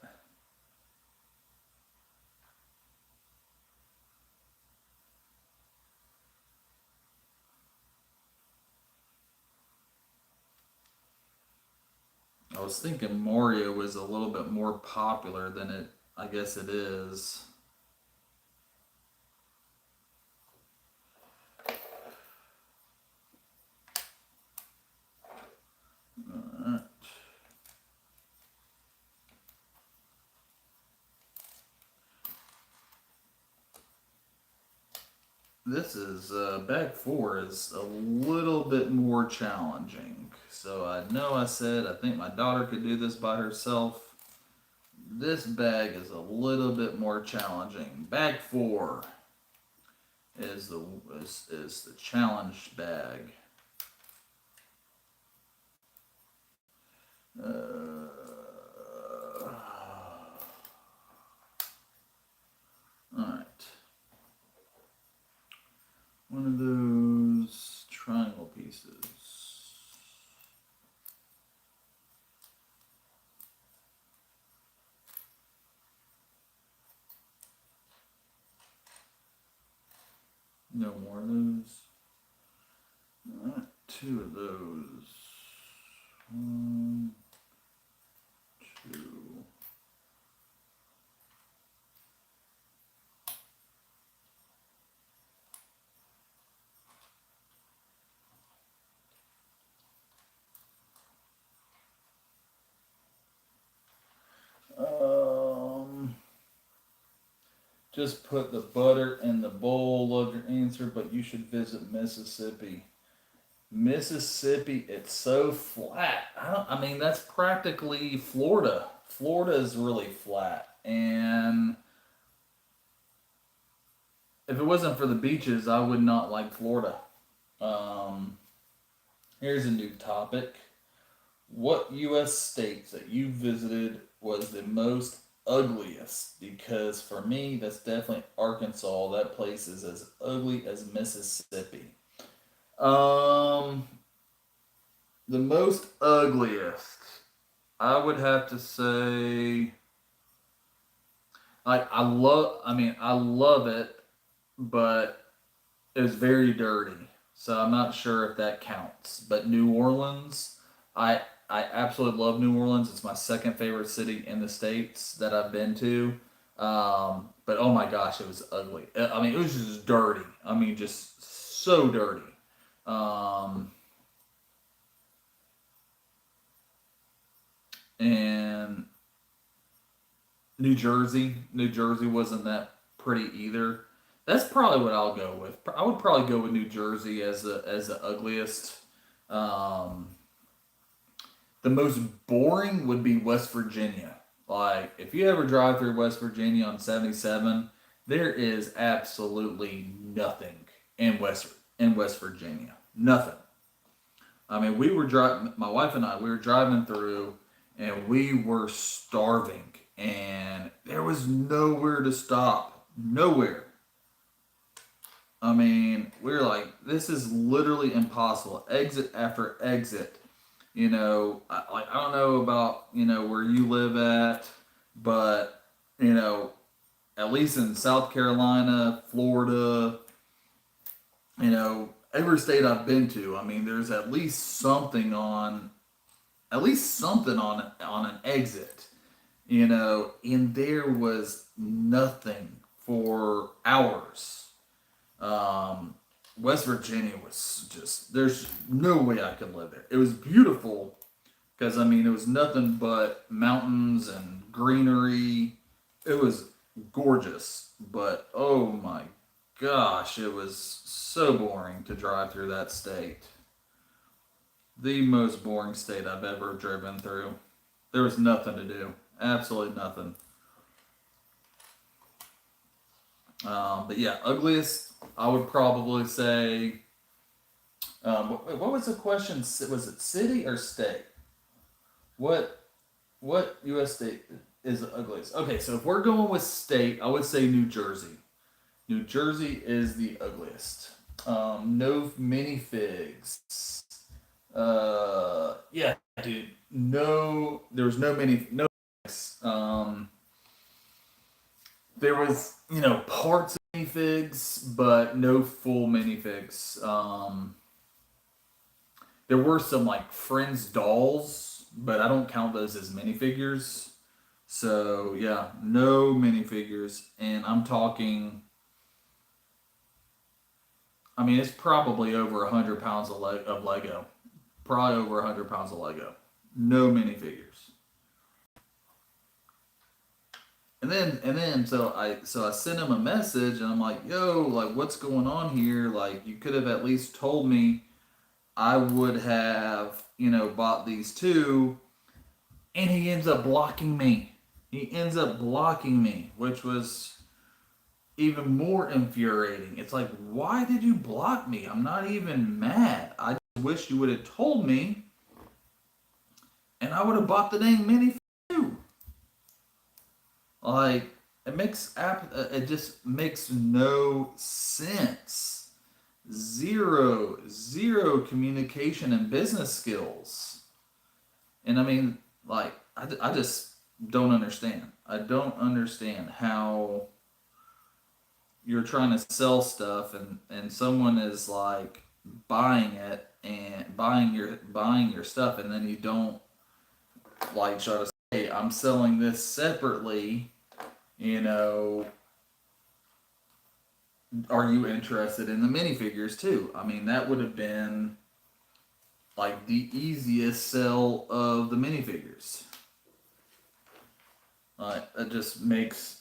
A: I was thinking Mario was a little bit more popular than I guess it is. Uh, This is bag four is a little bit more challenging. So I know I said I think my daughter could do this by herself. This bag is a little bit more challenging. Bag four is the challenge bag. Uh, all right, one of those triangle pieces. No more of those. All right, two of those. One, two. just put the butter in the bowl of your answer, but you should visit Mississippi. Mississippi, it's so flat. I mean, that's practically Florida. Florida is really flat. And if it wasn't for the beaches, I would not like Florida. Um, Here's a new topic. What U.S. states that you visited was the most ugliest? Because for me, that's definitely Arkansas. That place is as ugly as Mississippi. Um, the most ugliest, I would have to say, I love it, but it was very dirty. So I'm not sure if that counts. But New Orleans, I I absolutely love New Orleans. It's my second favorite city in the states that I've been to. But oh my gosh, it was ugly. I mean, it was just dirty. I mean, just so dirty. Um, and New Jersey wasn't that pretty either. That's probably what I'll go with. I would probably go with New Jersey as the ugliest. Um, the most boring would be West Virginia. Like if you ever drive through West Virginia on 77, there is absolutely nothing in West Virginia. Nothing. I mean, we were driving. My wife and I. We were driving through, and we were starving, and there was nowhere to stop. Nowhere. I mean, we were like, this is literally impossible. Exit after exit. I don't know about where you live at, but you know, at least in South Carolina, Florida, every state I've been to, I mean, there's at least something on an exit, and there was nothing for hours. Um, West Virginia was just, there's no way I could live there. It was beautiful because, I mean, it was nothing but mountains and greenery. It was gorgeous, but oh my gosh, it was so boring to drive through that state. The most boring state I've ever driven through. There was nothing to do. Absolutely nothing. But yeah, ugliest, I would probably say. What was the question? Was it city or state? What what U.S. state is the ugliest? Okay, so if we're going with state, I would say New Jersey. New Jersey is the ugliest. No minifigs. Yeah, dude. No, there was no mini. No. Um, there was parts of minifigs, but no full minifigs. There were some like Friends dolls, but I don't count those as minifigures. So yeah, no minifigures, and I'm talking. I mean, it's probably over 100 pounds of Lego. Probably over 100 pounds of Lego. No minifigures. And then so I sent him a message and I'm like, yo, like what's going on here? Like you could have at least told me. I would have, bought these two, and he ends up blocking me. He ends up blocking me, which was even more infuriating. It's like, why did you block me? I'm not even mad. I just wish you would have told me, and I would have bought the dang mini too. Like, it just makes no sense. Zero communication and business skills. And I mean, like, I just don't understand. I don't understand how you're trying to sell stuff and someone is like buying it and buying your stuff, and then you don't like try to say, hey, I'm selling this separately, you know, are you interested in the minifigures too? I mean, that would have been like the easiest sell of the minifigures. It just makes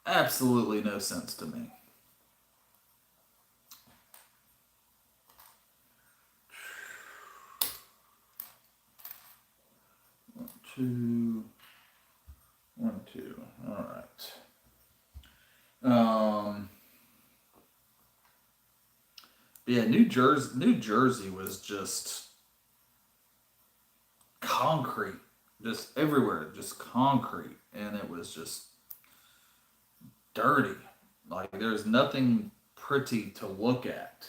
A: absolutely no sense to me. 2, 1, 2. All right. Yeah, New Jersey was just concrete, just everywhere, just concrete, and it was just dirty. Like there's nothing pretty to look at,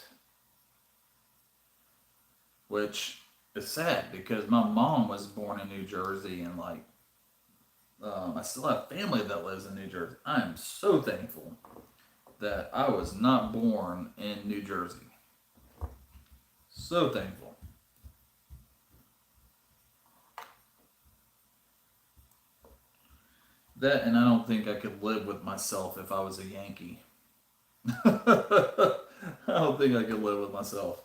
A: which is sad because my mom was born in New Jersey, and like I still have family that lives in New Jersey. I am so thankful that I was not born in New Jersey. So thankful. That, and I don't think I could live with myself if I was a Yankee. I don't think I could live with myself.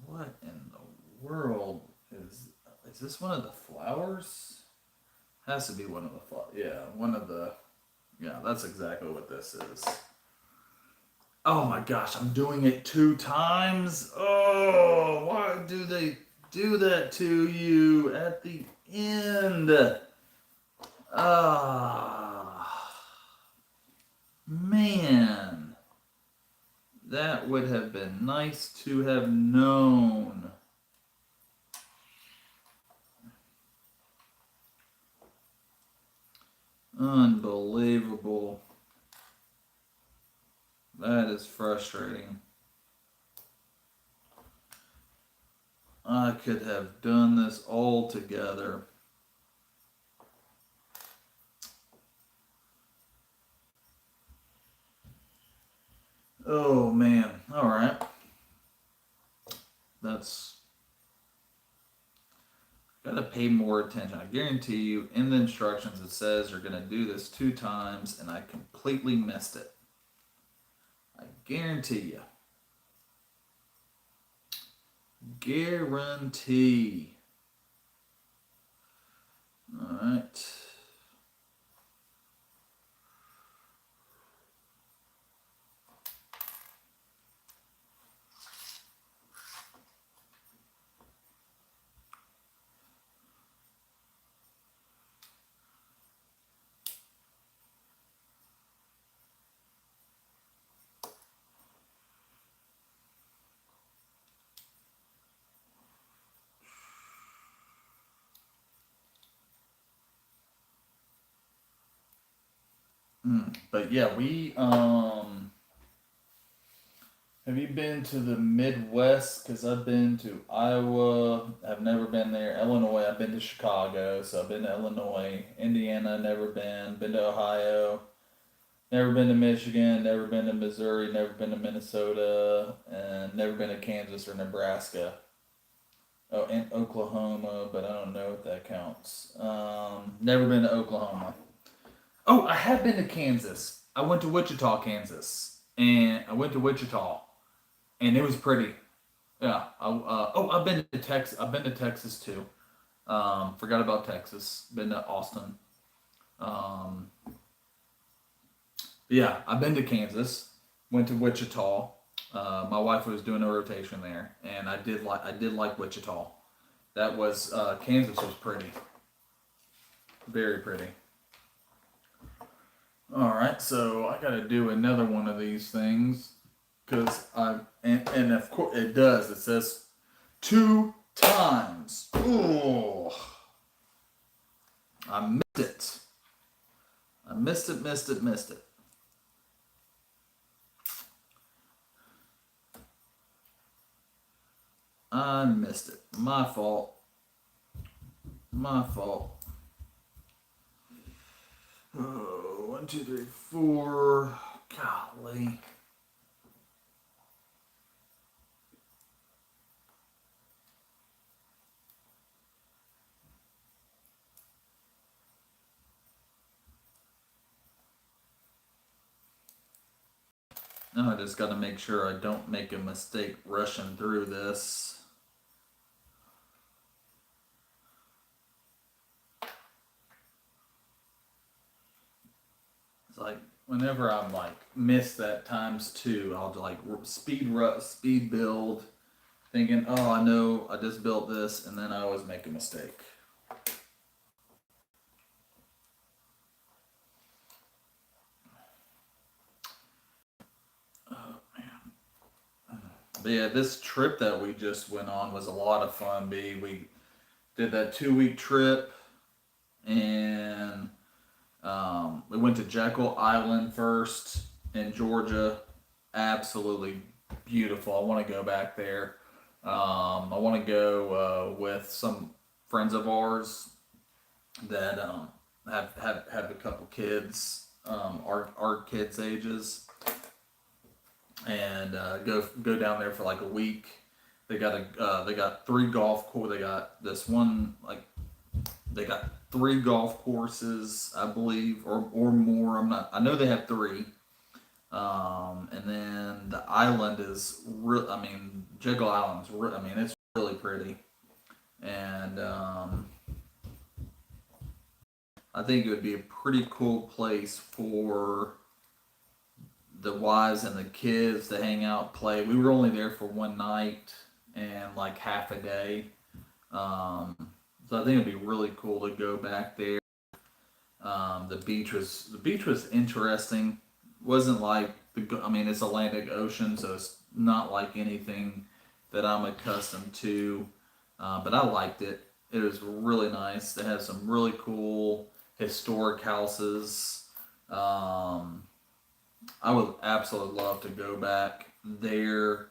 A: What in the world is? Is this one of the flowers? Has to be one of the flowers. Yeah, one of the. Yeah, that's exactly what this is. Oh my gosh, I'm doing it 2 times. Oh, why do they do that to you at the end? Ah, man. That would have been nice to have known. Unbelievable. That is frustrating. I could have done this all together. Oh man. All right. That's got to pay more attention. I guarantee you, in the instructions, it says you're going to do this 2 times, and I completely missed it. I guarantee you. Guarantee. All right. But yeah, we have you been to the Midwest? Because I've been to Iowa. I've never been there. Illinois. I've been to Chicago, so I've been to Illinois. Indiana. Never been. Been to Ohio. Never been to Michigan. Never been to Missouri. Never been to Minnesota, and never been to Kansas or Nebraska. Oh, and Oklahoma, but I don't know if that counts. Never been to Oklahoma. Oh, I have been to Kansas. I went to Wichita, Kansas, and I went to Wichita, and it was pretty. Yeah. I've been to Texas. I've been to Texas too. Forgot about Texas. Been to Austin. Um, yeah, I've been to Kansas. Went to Wichita. My wife was doing a rotation there, and I did like Wichita. That was Kansas was pretty, very pretty. All right, so I got to do another one of these things because and of course it does. It says 2 times. Oh, I missed it. I missed it. Missed it. Missed it. I missed it. My fault. My fault. Oh, 1, 2, 3, 4. Golly. Now I just got to make sure I don't make a mistake rushing through this. It's like whenever I'm like miss that times two, I'll like speed build, thinking, oh, I know I just built this, and then I always make a mistake. Oh man. But yeah, this trip that we just went on was a lot of fun. We did that 2 week trip, and we went to Jekyll Island first in Georgia. Absolutely beautiful. I want to go back there. I want to go with some friends of ours that have a couple kids, our kids' ages, and go down there for like a week. They got three golf course. They got this one like they got three golf courses, I believe, or more. I'm not. I know they have three. And then the island is real. I mean, Jekyll Island's. I mean, it's really pretty, and I think it would be a pretty cool place for the wives and the kids to hang out, play. We were only there for one night and like half a day, so I think it'd be really cool to go back there. The beach was interesting. Wasn't like I mean, it's Atlantic Ocean, so it's not like anything that I'm accustomed to. But I liked it. It was really nice. They have some really cool historic houses. Um, I would absolutely love to go back there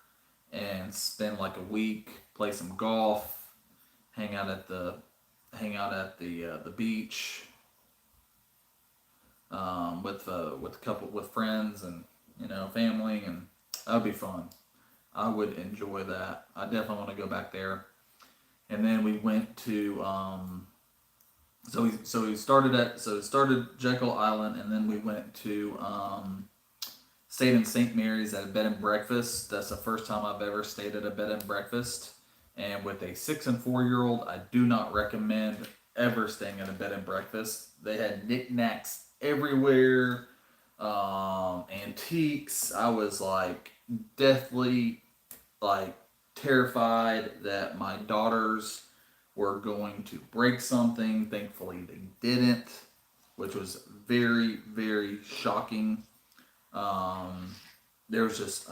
A: and spend like a week, play some golf, hang out at the the beach, with a couple with friends and family, and that'd be fun. I would enjoy that. I definitely want to go back there. And then we went to so we started Jekyll Island, and then we went to stayed in St. Mary's at a bed and breakfast. That's the first time I've ever stayed at a bed and breakfast. And with a 6 and 4 year old, I do not recommend ever staying at a bed and breakfast. They had knickknacks everywhere, antiques. I was like deathly like terrified that my daughters were going to break something. Thankfully, they didn't, which was very, very shocking. Um, there was just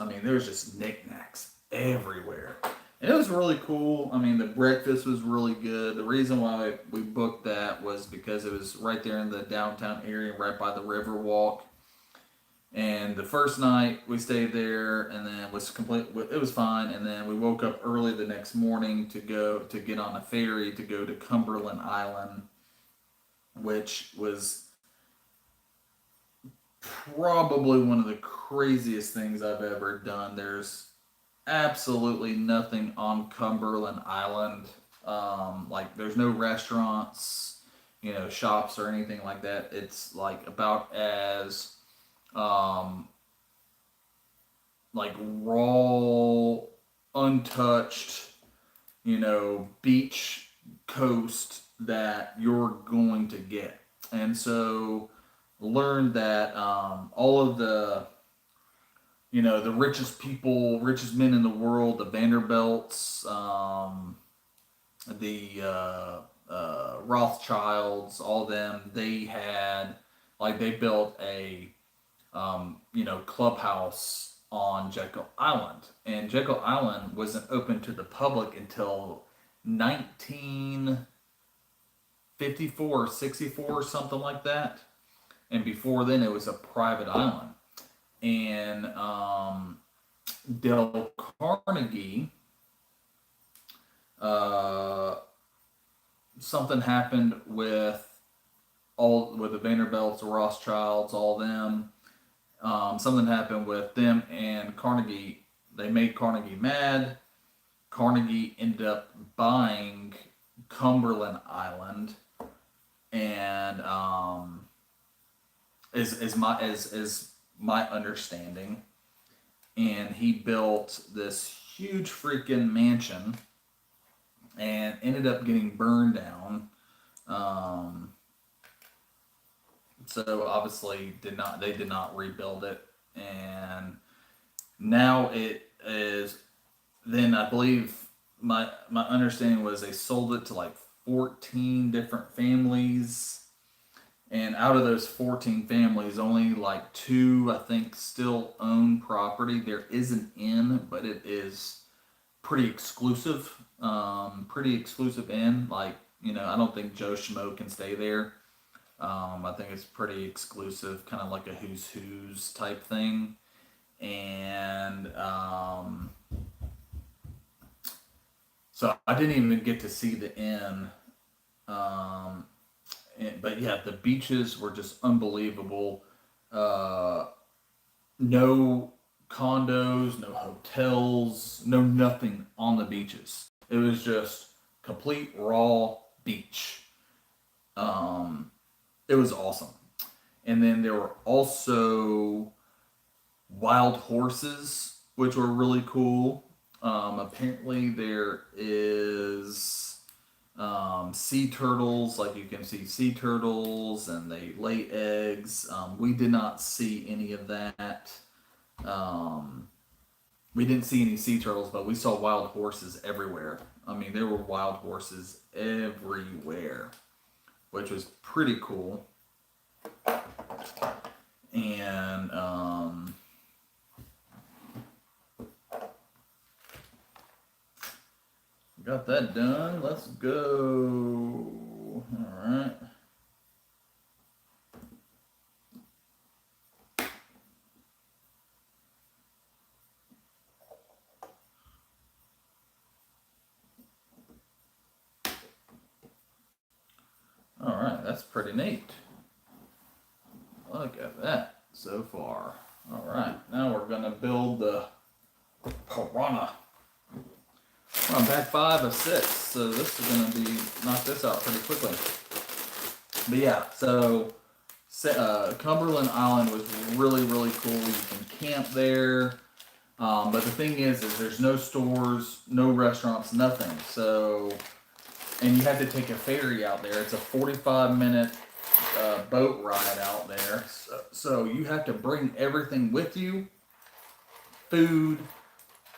A: knickknacks everywhere. And it was really cool. I mean, the breakfast was really good. The reason why we booked that was because it was right there in the downtown area, right by the river walk. And the first night we stayed there, and then was complete. It was fine. And then we woke up early the next morning to get on a ferry to go to Cumberland Island, which was probably one of the craziest things I've ever done. There's absolutely nothing on Cumberland Island. Like there's no restaurants, shops or anything like that. It's like about as um, like raw, untouched, beach coast that you're going to get. And so learned that all of the richest people, richest men in the world, the Vanderbilts, the Rothschilds, all them, they built a clubhouse on Jekyll Island, and Jekyll Island wasn't open to the public until 1954 or 64, something like that. And before then, it was a private island. And Dale Carnegie, uh, something happened with the Vanderbilts, the Rothschilds, all them. Something happened with them and Carnegie. They made Carnegie mad. Carnegie ended up buying Cumberland Island, and is my understanding. and he built this huge freaking mansion and ended up getting burned down. Um, so obviously did not rebuild it, and now it is. Then I believe my understanding was they sold it to like 14 different families, and out of those 14 families, only like two I think still own property. There is an inn, but it is pretty exclusive. Pretty exclusive inn. Like, I don't think Joe Schmo can stay there. I think it's pretty exclusive, kind of like a who's who's type thing. And so I didn't even get to see the inn. Um, but yeah, the beaches were just unbelievable. Uh, no condos, no hotels, no nothing on the beaches. It was just complete raw beach. Um, it was awesome. And then there were also wild horses, which were really cool. Apparently, there is sea turtles, like you can see sea turtles, and they lay eggs. We did not see any of that. Um, we didn't see any sea turtles, but we saw wild horses everywhere. I mean, there were wild horses everywhere, which was pretty cool. And got that done. Let's go. All right. All right, that's pretty neat. Look at that so far. All right, now we're gonna build the Piranha. We're on back 5 of 6, so this is gonna be knock this out pretty quickly. But yeah, so Cumberland Island was really really cool. You can camp there, but the thing is there's no stores, no restaurants, nothing. So and you have to take a ferry out there. It's a 45-minute boat ride out there. So you have to bring everything with you: food,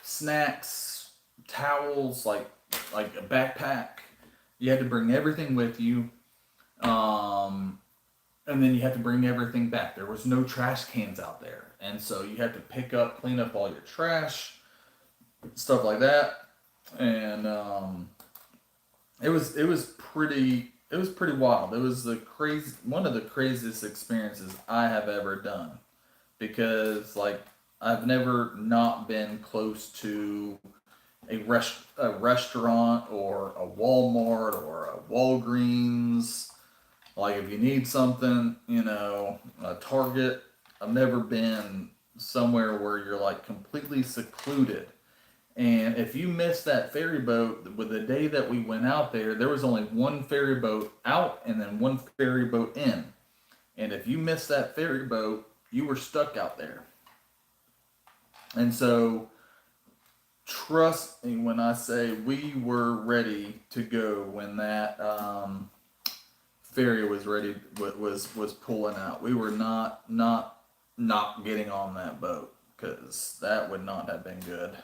A: snacks, towels, like a backpack. You had to bring everything with you, um, and then you had to bring everything back. There was no trash cans out there, and so you had to clean up all your trash, stuff like that, and it was pretty wild. It was one of the craziest experiences I have ever done because like I've never not been close to a restaurant or a Walmart or a Walgreens. Like if you need something, a Target. I've never been somewhere where you're like completely secluded. And if you missed that ferry boat, with the day that we went out there, there was only one ferry boat out and then one ferry boat in. And if you missed that ferry boat, you were stuck out there. And so, trust me when I say we were ready to go when that ferry was ready was pulling out. We were not getting on that boat because that would not have been good.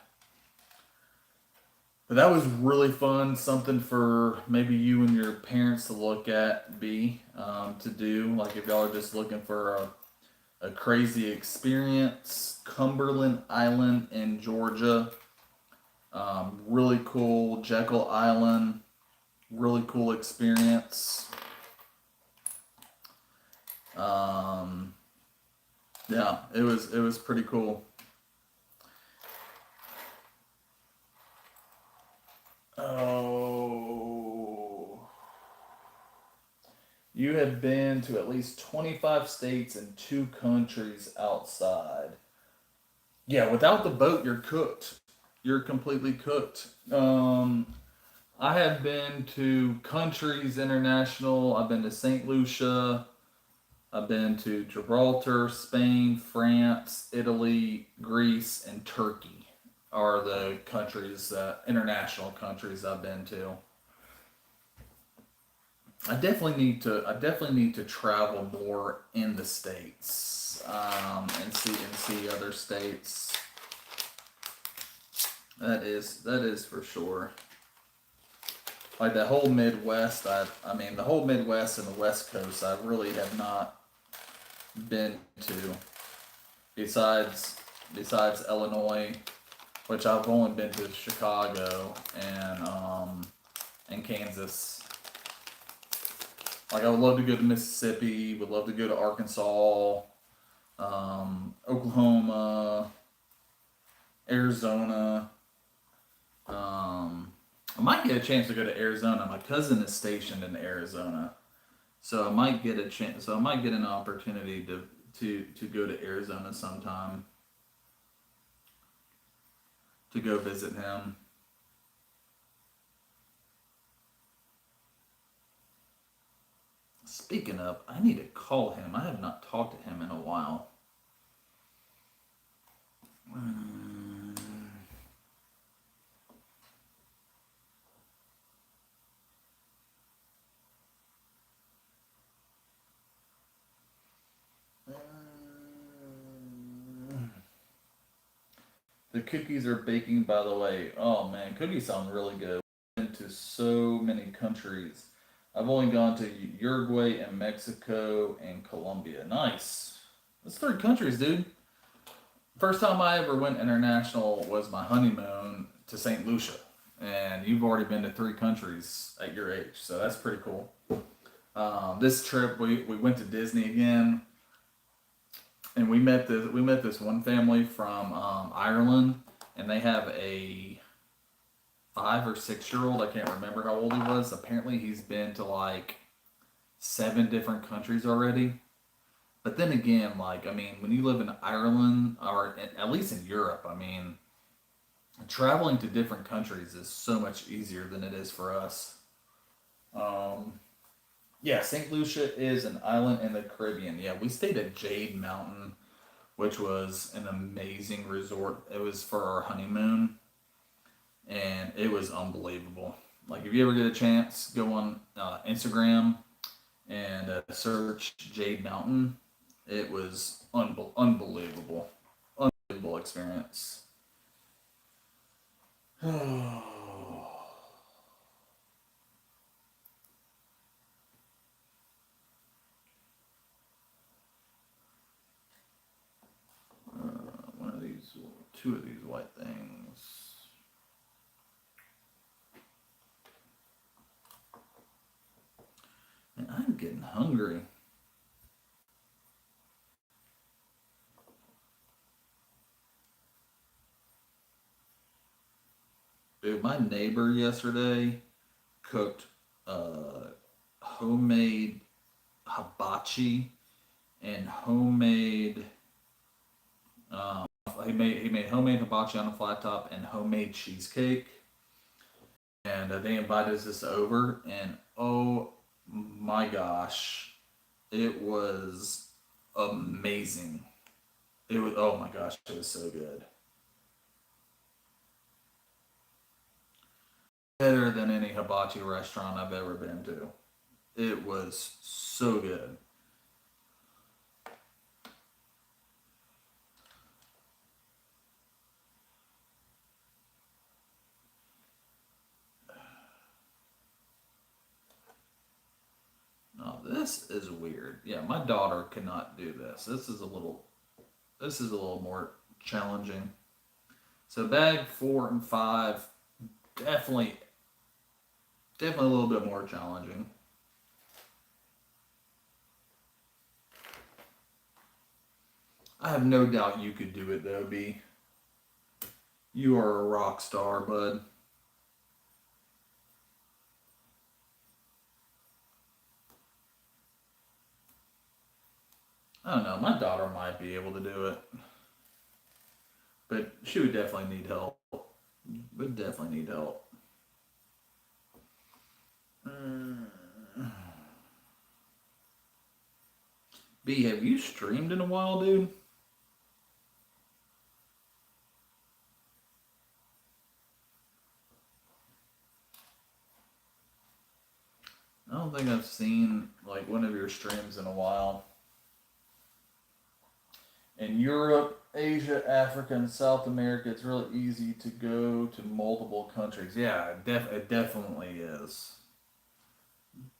A: But that was really fun. Something for maybe you and your parents to look at, to do. Like if y'all are just looking for a crazy experience, Cumberland Island in Georgia. Really cool. Jekyll Island. Really cool experience. Um, yeah, it was pretty cool. Oh, you have been to at least 25 states and 2 countries outside. Yeah, without the boat, you're cooked. You're completely cooked. I have been to countries international. I've been to St. Lucia. I've been to Gibraltar, Spain, France, Italy, Greece, and Turkey are the countries, international countries I've been to. I definitely need to travel more in the states, and see other states. That is for sure. Like the whole Midwest, I mean the whole Midwest and the West Coast, I really have not been to. Besides besides Illinois, which I've only been to Chicago and Kansas. Like I would love to go to Mississippi, would love to go to Arkansas, Oklahoma, Arizona. I might get a chance to go to Arizona. My cousin is stationed in Arizona, so I might get a chance. So I might get an opportunity to go to Arizona sometime to go visit him. Speaking of, I need to call him. I have not talked to him in a while. Mm, The cookies are baking, by the way. Oh man, cookies sound really good. I've been to so many countries. I've only gone to Uruguay and Mexico and Colombia. Nice. That's three countries, dude. First time I ever went international was my honeymoon to St. Lucia. And you've already been to three countries at your age, so that's pretty cool. This trip, we went to Disney again, and we met this one family from Ireland, and they have a 5 or 6 year old. I can't remember how old he was. Apparently, he's been to like 7 different countries already. But then again, like I mean, when you live in Ireland or at least in Europe, I mean, traveling to different countries is so much easier than it is for us. Um, yeah, St. Lucia is an island in the Caribbean. Yeah, we stayed at Jade Mountain, which was an amazing resort. It was for our honeymoon, and it was unbelievable. Like, if you ever get a chance, go on Instagram and search Jade Mountain. It was unbelievable experience. One of these, two of these white things. And I'm getting hungry. Dude, my neighbor yesterday cooked homemade hibachi and homemade. He made homemade hibachi on a flat top and homemade cheesecake. And they invited us over, and oh my gosh, it was amazing. It was, oh my gosh, it was so good. Better than any hibachi restaurant I've ever been to. It was so good. Now this is weird. Yeah, my daughter cannot do this. This is a little more challenging. So bag 4 and 5, definitely definitely a little bit more challenging. I have no doubt you could do it though, B. You are a rock star, bud. I don't know. My daughter might be able to do it, but she would definitely need help. Would definitely need help. Mm. B, have you streamed in a while, dude? I don't think I've seen like one of your streams in a while. In Europe, Asia, Africa, and South America, it's really easy to go to multiple countries. Yeah, it definitely is.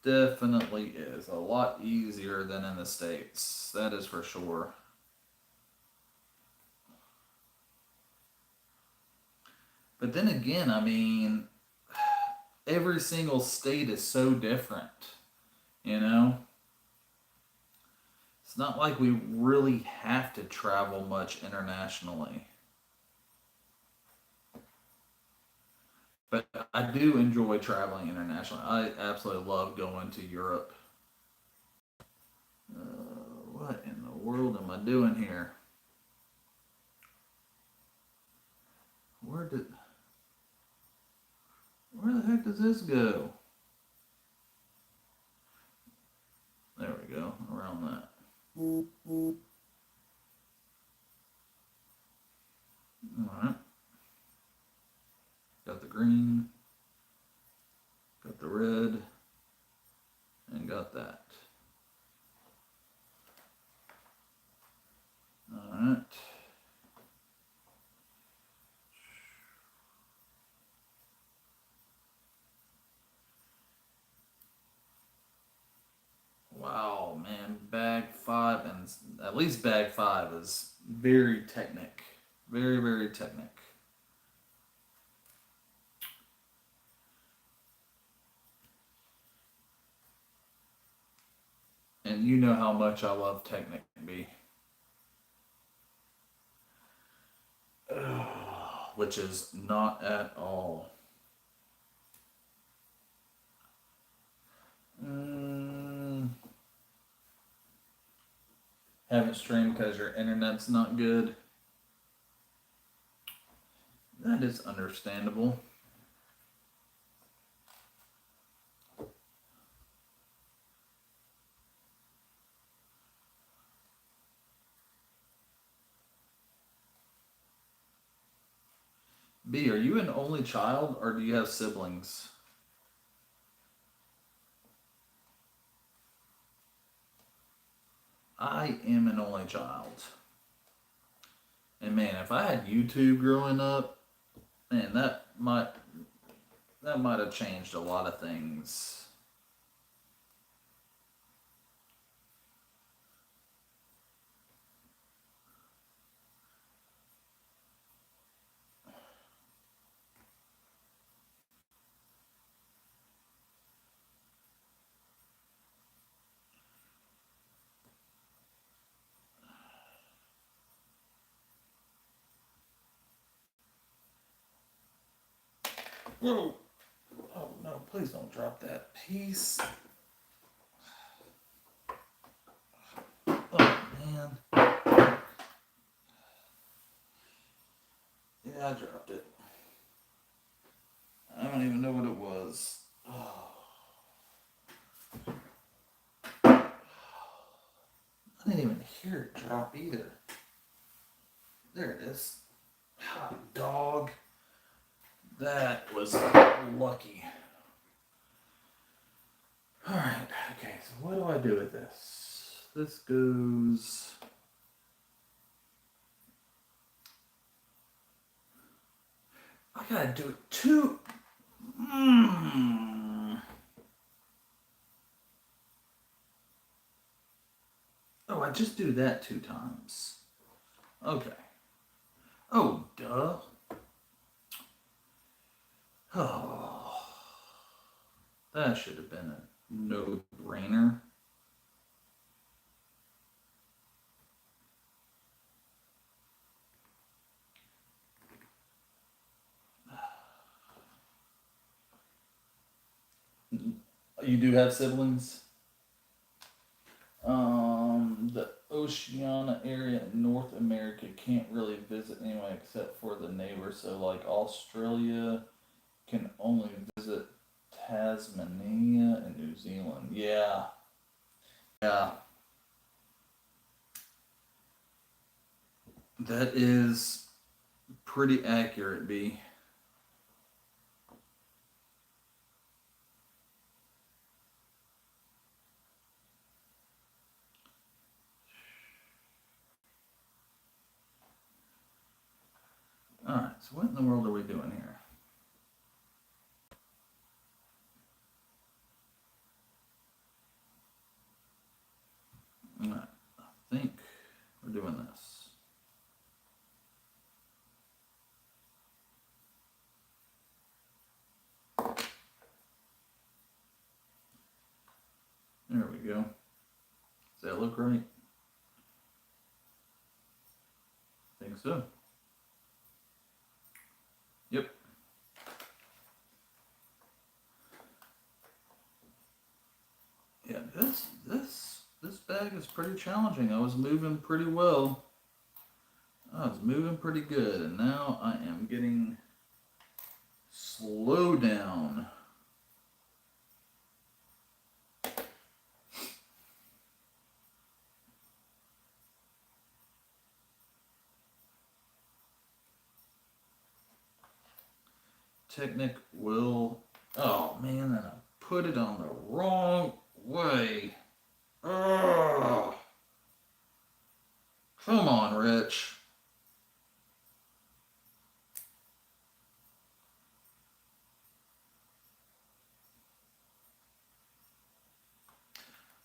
A: Definitely is. A lot easier than in the States. That is for sure. But then again, I mean, every single state is so different. You know? It's not like we really have to travel much internationally. But I do enjoy traveling internationally. I absolutely love going to Europe. What in the world am I doing here? Where did where the heck does this go? There we go. Around that. Alright. Got the green. Got the red. And got that. Alright. Wow, man. Bag five, and at least bag five is very technic. Very, very technic. And you know how much I love technic, B. Which is not at all. Mm, haven't streamed because your internet's not good. That is understandable. B, are you an only child or do you have siblings? I am an only child. And man, if I had YouTube growing up, man, that might have changed a lot of things. Whoa! Oh no, please don't drop that piece. Oh man. Yeah, I dropped it. I don't even know what it was. Oh. I didn't even hear it drop either. There it is. Hot dog. That was lucky. Alright, okay, so what do I do with this? This goes. I gotta do it two. Oh, I just do that two times. Okay. Oh, duh. Oh. That should have been a no brainer. You do have siblings? The Oceania area in North America can't really visit anyone except for the neighbors. So, like Australia can only visit Tasmania and New Zealand. Yeah, yeah. That is pretty accurate, B. Alright, so what in the world are we doing here? Alright, I think we're doing this. There we go. Does that look right? I think so. Yep. Yeah, this bag is pretty challenging. I was moving pretty well. I was moving pretty good, and now I am getting slow down. Technic will. Oh man, and I put it on the wrong way. Oh, come on, Rich.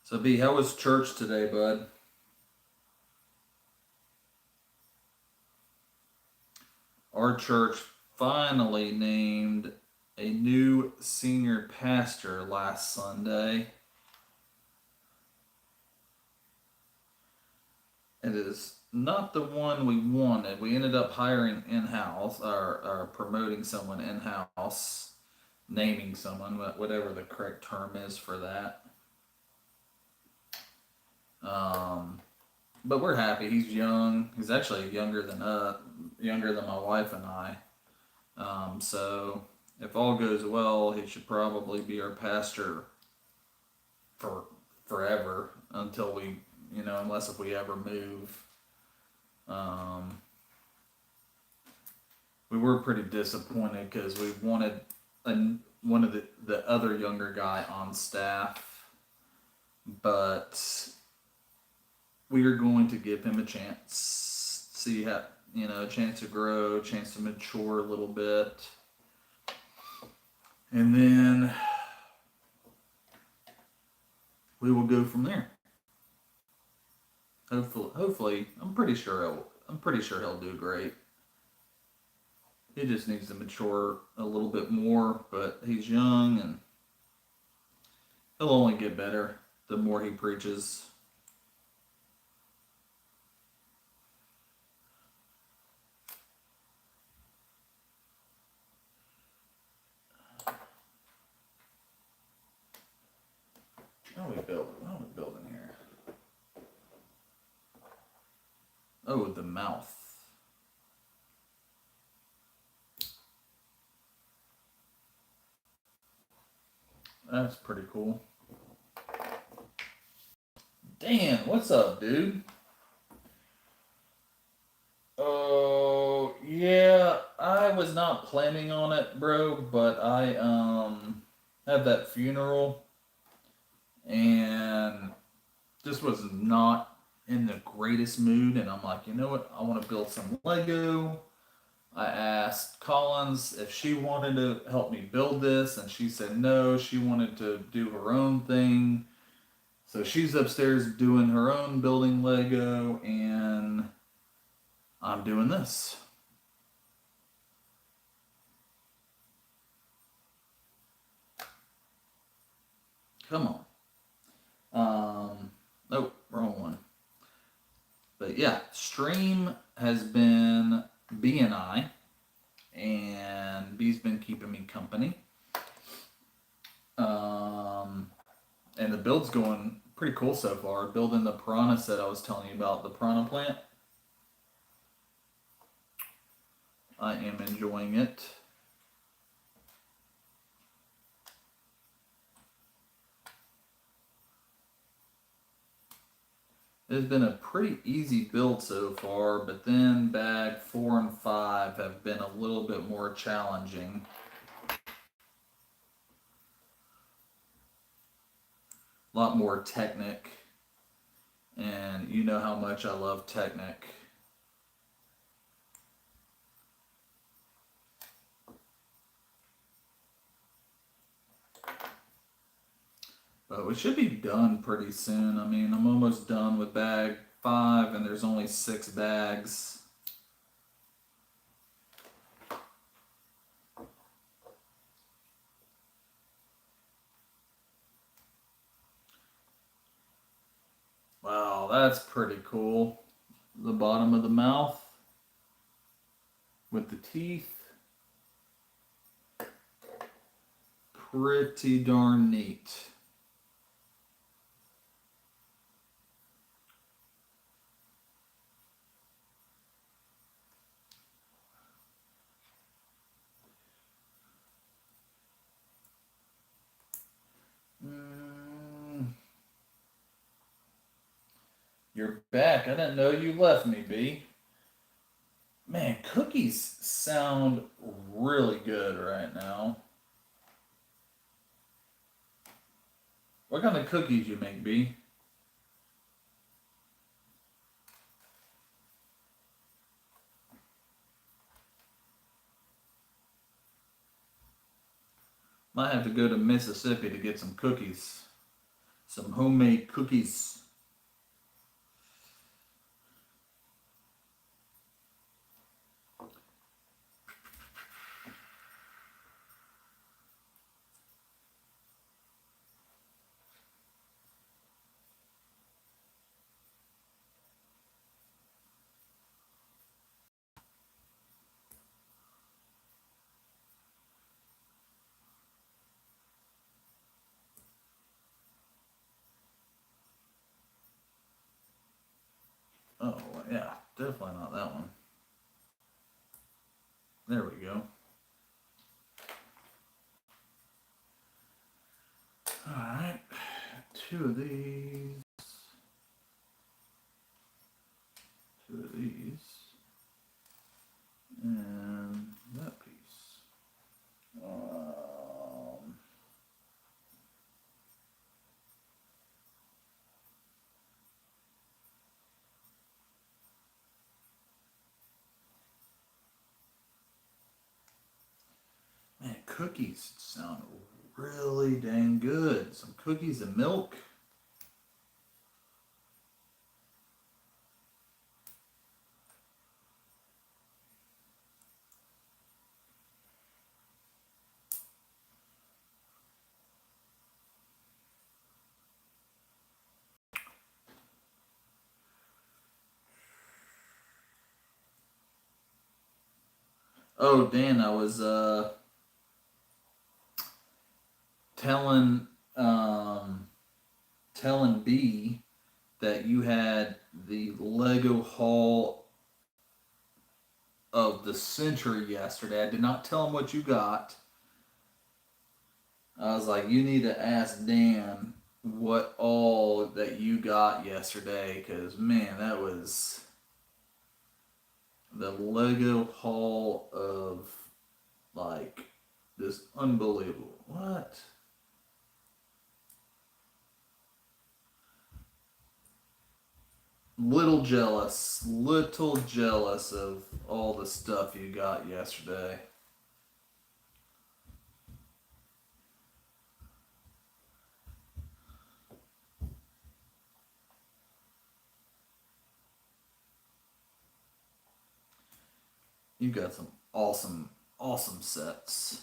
A: So B, how was church today, bud? Our church finally named a new senior pastor last Sunday. It is not the one we wanted. We ended up hiring in house, or promoting someone in house, naming someone, whatever the correct term is for that. Um, but we're happy. He's young. He's actually younger than my wife and I. So if all goes well, he should probably be our pastor for forever until we, unless if we ever move. Um, we were pretty disappointed because we wanted one of the other younger guy on staff, but we are going to give him a chance, see how, a chance to grow, a chance to mature a little bit, and then we will go from there. Hopefully, I'm pretty sure he'll do great. He just needs to mature a little bit more, but he's young and he'll only get better the more he preaches. What are we building? What are we building here? Oh, the mouth. That's pretty cool. Dan, what's up, dude? Oh, yeah, I was not planning on it, bro, but I had that funeral and just was not in the greatest mood, and I'm like, you know what? I want to build some Lego. I asked Collins if she wanted to help me build this, and she said no, she wanted to do her own thing. So she's upstairs doing her own building Lego, and I'm doing this. Come on. Oh, wrong one. But yeah, stream has been B and B's been keeping me company. Um, and the build's going pretty cool so far. Building the piranha set I was telling you about, the piranha plant. I am enjoying it. It's been a pretty easy build so far, but then bag 4 and 5 have been a little bit more challenging. A lot more Technic, and you know how much I love Technic. But we should be done pretty soon. I mean, I'm almost done with bag 5, and there's only 6 bags. Wow, that's pretty cool. The bottom of the mouth with the teeth. Pretty darn neat. Mm, you're back. I didn't know you left me, B. Man, cookies sound really good right now. What kind of cookies you make, B? Might have to go to Mississippi to get some cookies. Some homemade cookies. Oh, yeah, definitely not that one. There we go. Alright, 2 of these. 2 of these. And that piece. Man, cookies sound really dang good. Some cookies and milk. Oh, Dan, I was telling um, telling B that you had the Lego haul of the century yesterday. I did not tell him what you got. I was like, you need to ask Dan what all that you got yesterday, because man, that was the Lego haul of like this unbelievable. What? Little jealous of all the stuff you got yesterday. You got some awesome sets.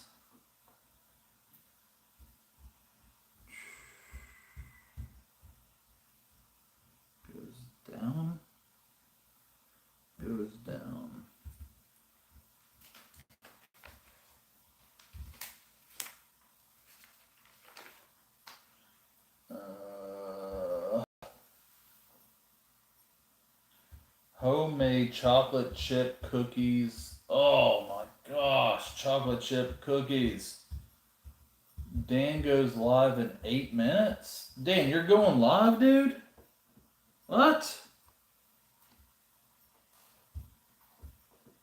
A: Goes down, goes down. Homemade chocolate chip cookies. Oh my gosh, chocolate chip cookies. Dan goes live in 8 minutes. Dan, you're going live, dude? What?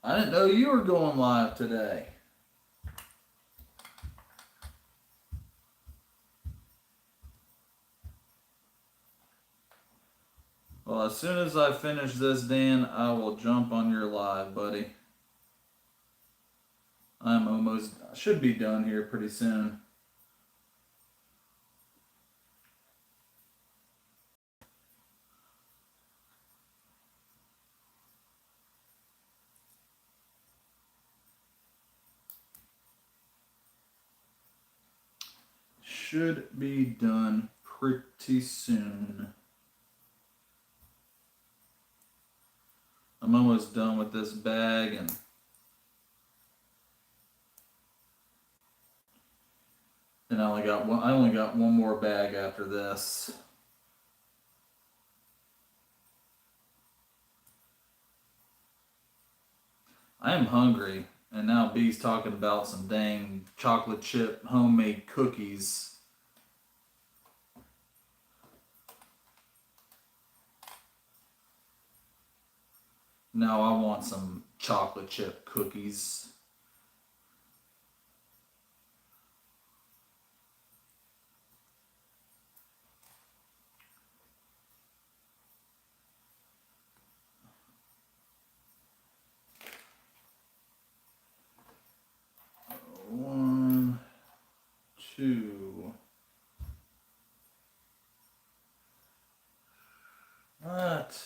A: I didn't know you were going live today. Well, as soon as I finish this, Dan, I will jump on your live, buddy. I should be done here pretty soon. Should be done pretty soon. I'm almost done with this bag and I only got one more bag after this. I am hungry, and now B's talking about some dang chocolate chip homemade cookies. Now I want some chocolate chip cookies. One, two. What?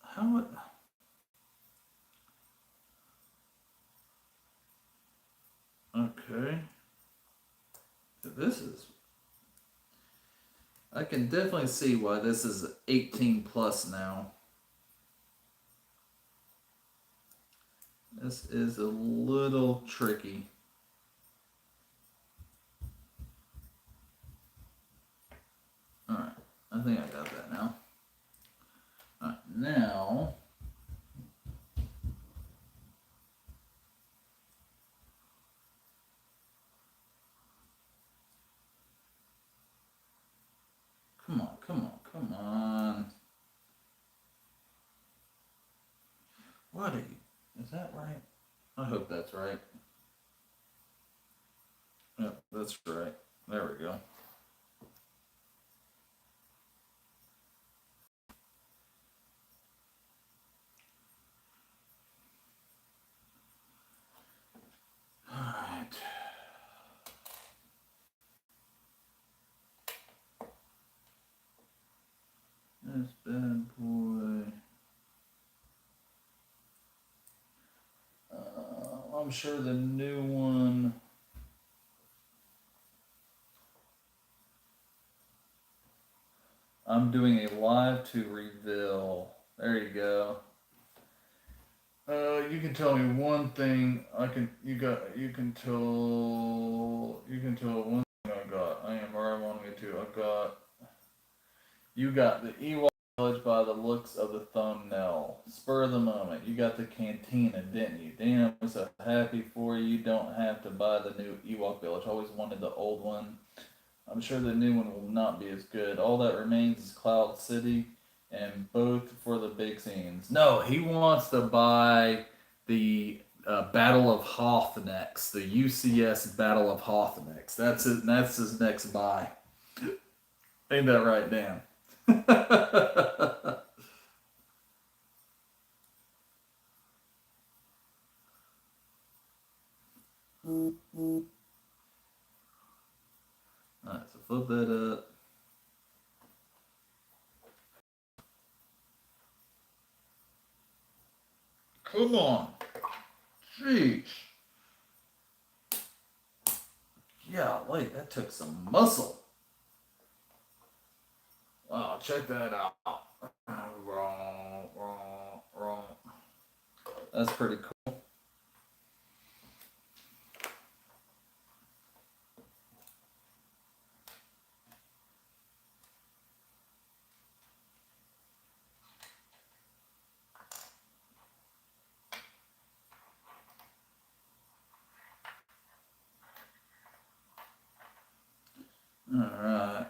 A: How it? Okay. This is. I can definitely see why this is 18 plus now. This is a little tricky. Alright, I think I got that now. Alright, now. Come on, come on, come on. What are you? Is that right? I hope that's right. Yep, that's right. There we go. Alright. This bad boy. I'm sure the new one. I'm doing a live to reveal. There you go. You can tell me one thing. You can tell one thing I got. I am where I want to get to. You got the Ewok Village by the looks of the thumbnail. Spur of the moment. You got the cantina, didn't you? Damn, I'm so happy for you. You don't have to buy the new Ewok Village. Always wanted the old one. I'm sure the new one will not be as good. All that remains is Cloud City, and both for the big scenes. No, he wants to buy the Battle of Hoth next. The UCS Battle of Hoth next. That's it. That's his next buy. Ain't that right, Dan? Alright, so flip that up. Come on. Jeez. Yeah, wait, that took some muscle. Wow, check that out. Wrong. That's pretty cool. All right.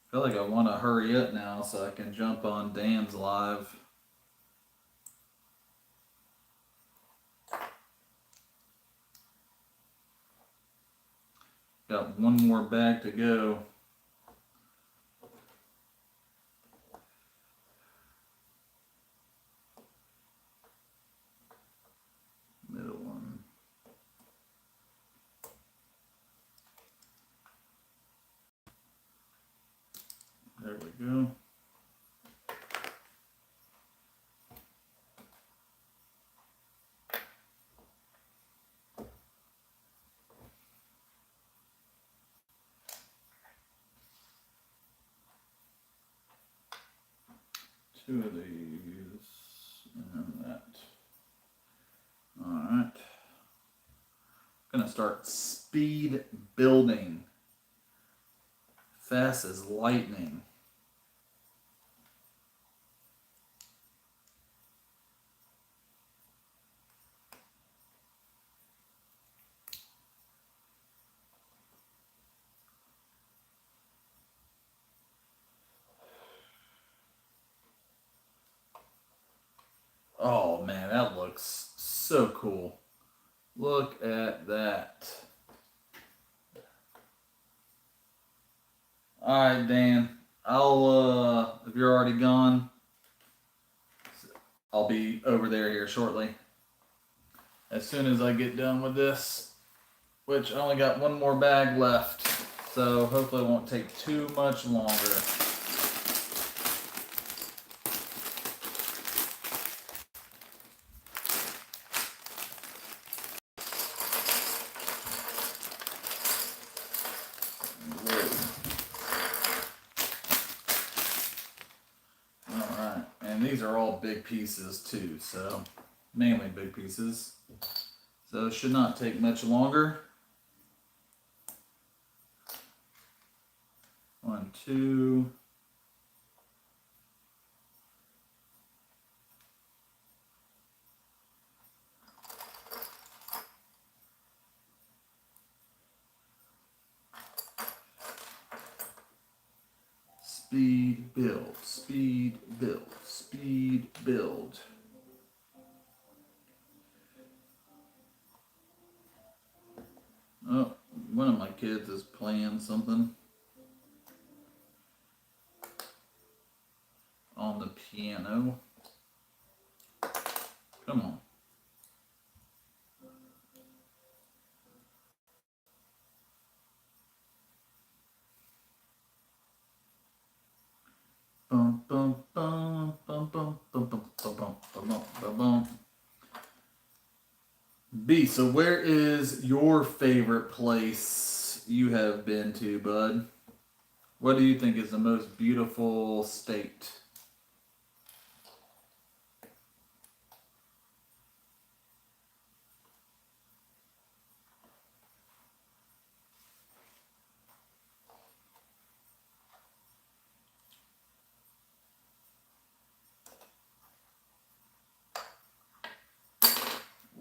A: I feel like I want to hurry up now so I can jump on Dan's live. Got one more bag to go. Middle one. There we go. Two of these and that. Alright. Gonna start speed building. Fast as lightning. Oh man, that looks so cool. Look at that. Alright, Dan. If you're already gone, I'll be over there here shortly. As soon as I get done with this, which I only got one more bag left, so hopefully it won't take too much longer. Alright, and these are all big pieces too, so mainly big pieces. So it should not take much longer. 1, 2. Speed build, speed build, speed build. Oh, one of my kids is playing something on the piano. Come on. Bum, bum, bum, bum, bum, bum, bum, bum, bum, bum, bum, bum. B, so where is your favorite place you have been to, bud? What do you think is the most beautiful state?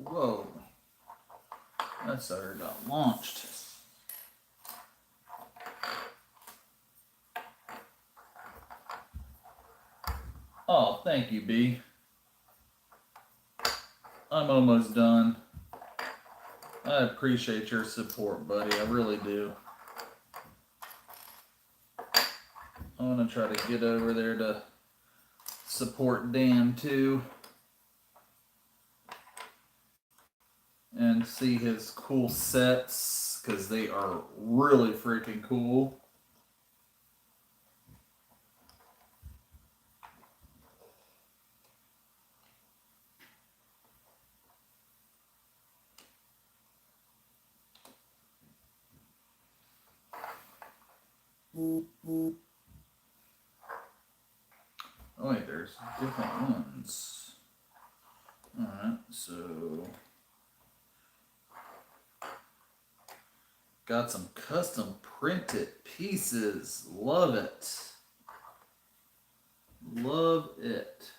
A: Whoa. That sucker got launched. Oh, thank you, B. I'm almost done. I appreciate your support, buddy. I really do. I want to try to get over there to support Dan too. And see his cool sets, because they are really freaking cool. Oh wait, there's different ones. Alright, so got some custom printed pieces. Love it. Love it.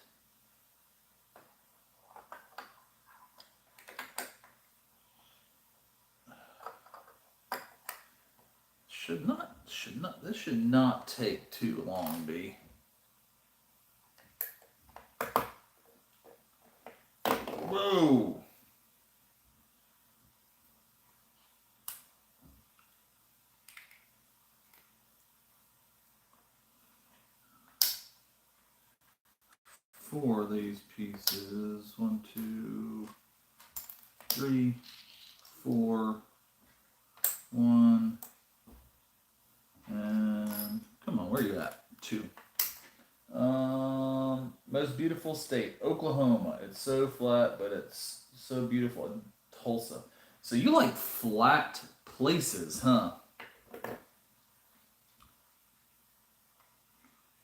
A: This should not take too long, B. Whoa! Four of these pieces. 1, 2, 3, 4. 1. And come on, where you at? 2. Most beautiful state, Oklahoma. It's so flat, but it's so beautiful. And Tulsa. So you like flat places, huh?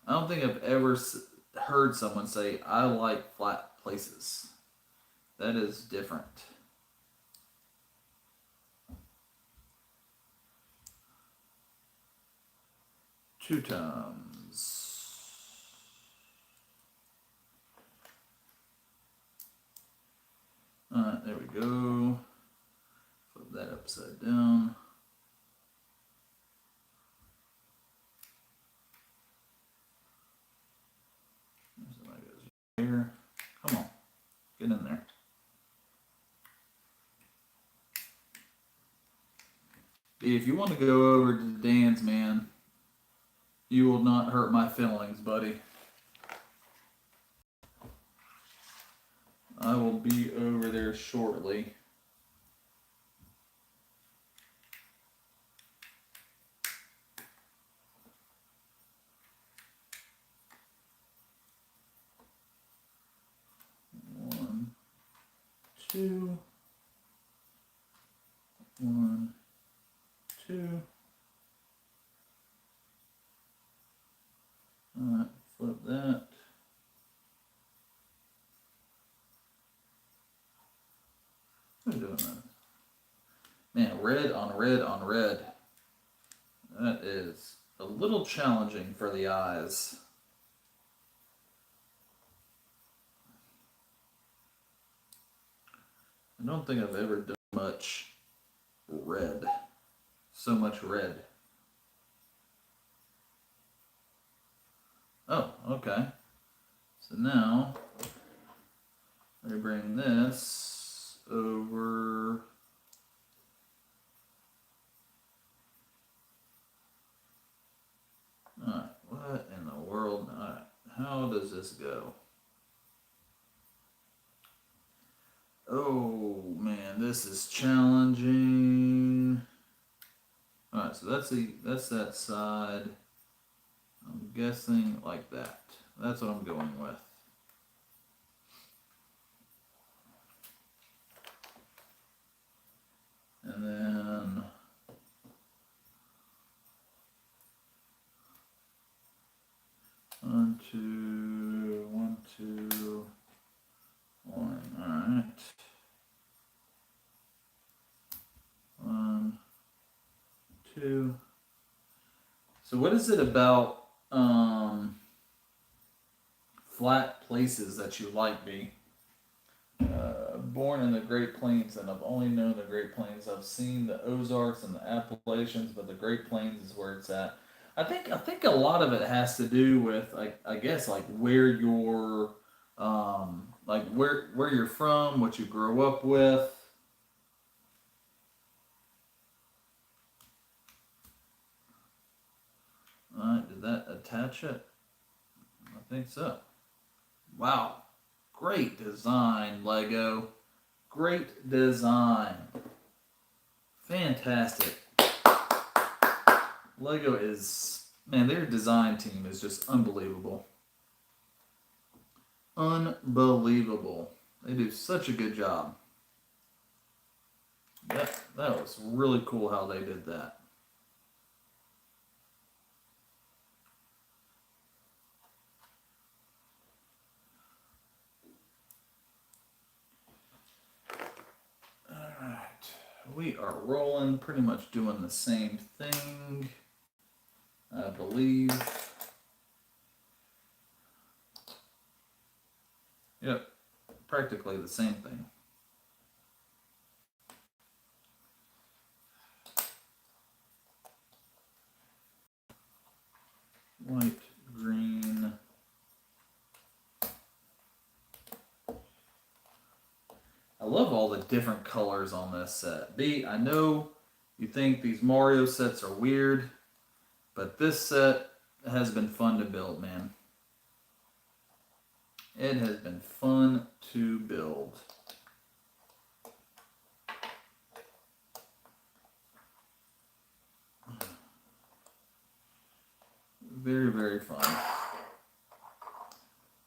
A: I don't think I've ever heard someone say, I like flat places. That is different. Two times. Alright, there we go. Flip that upside down. Somebody goes here. Come on. Get in there. If you want to go over to Dan's, man, you will not hurt my feelings, buddy. I will be over there shortly. One, two. 1, 2. Alright, flip that. Who's doing that? Man, red on red on red. That is a little challenging for the eyes. I don't think I've ever done much red. So much red. Oh, okay. So now, I bring this over. Alright, what in the world? Alright, how does this go? Oh man, this is challenging. Alright, so that's that side. I'm guessing like that. That's what I'm going with. And then 1, 2, 1, 2, 1. All right. 1, 2. So what is it about flat places that you like, B? Born in the Great Plains, and I've only known the Great Plains. I've seen the Ozarks and the Appalachians, but the Great Plains is where it's at. I think a lot of it has to do with I guess like where you're like where you're from, what you grew up with. All right, did that attach it? I think so. Wow, great design, Lego. Great design. Fantastic. Lego is, man, their design team is just unbelievable. Unbelievable. They do such a good job. That was really cool how they did that. Alright. We are rolling, pretty much doing the same thing, I believe. Yep, practically the same thing. white, green. I love all the different colors on this set. B, I know you think these Mario sets are weird, but this set has been fun to build, man. It has been fun to build. Very, very fun.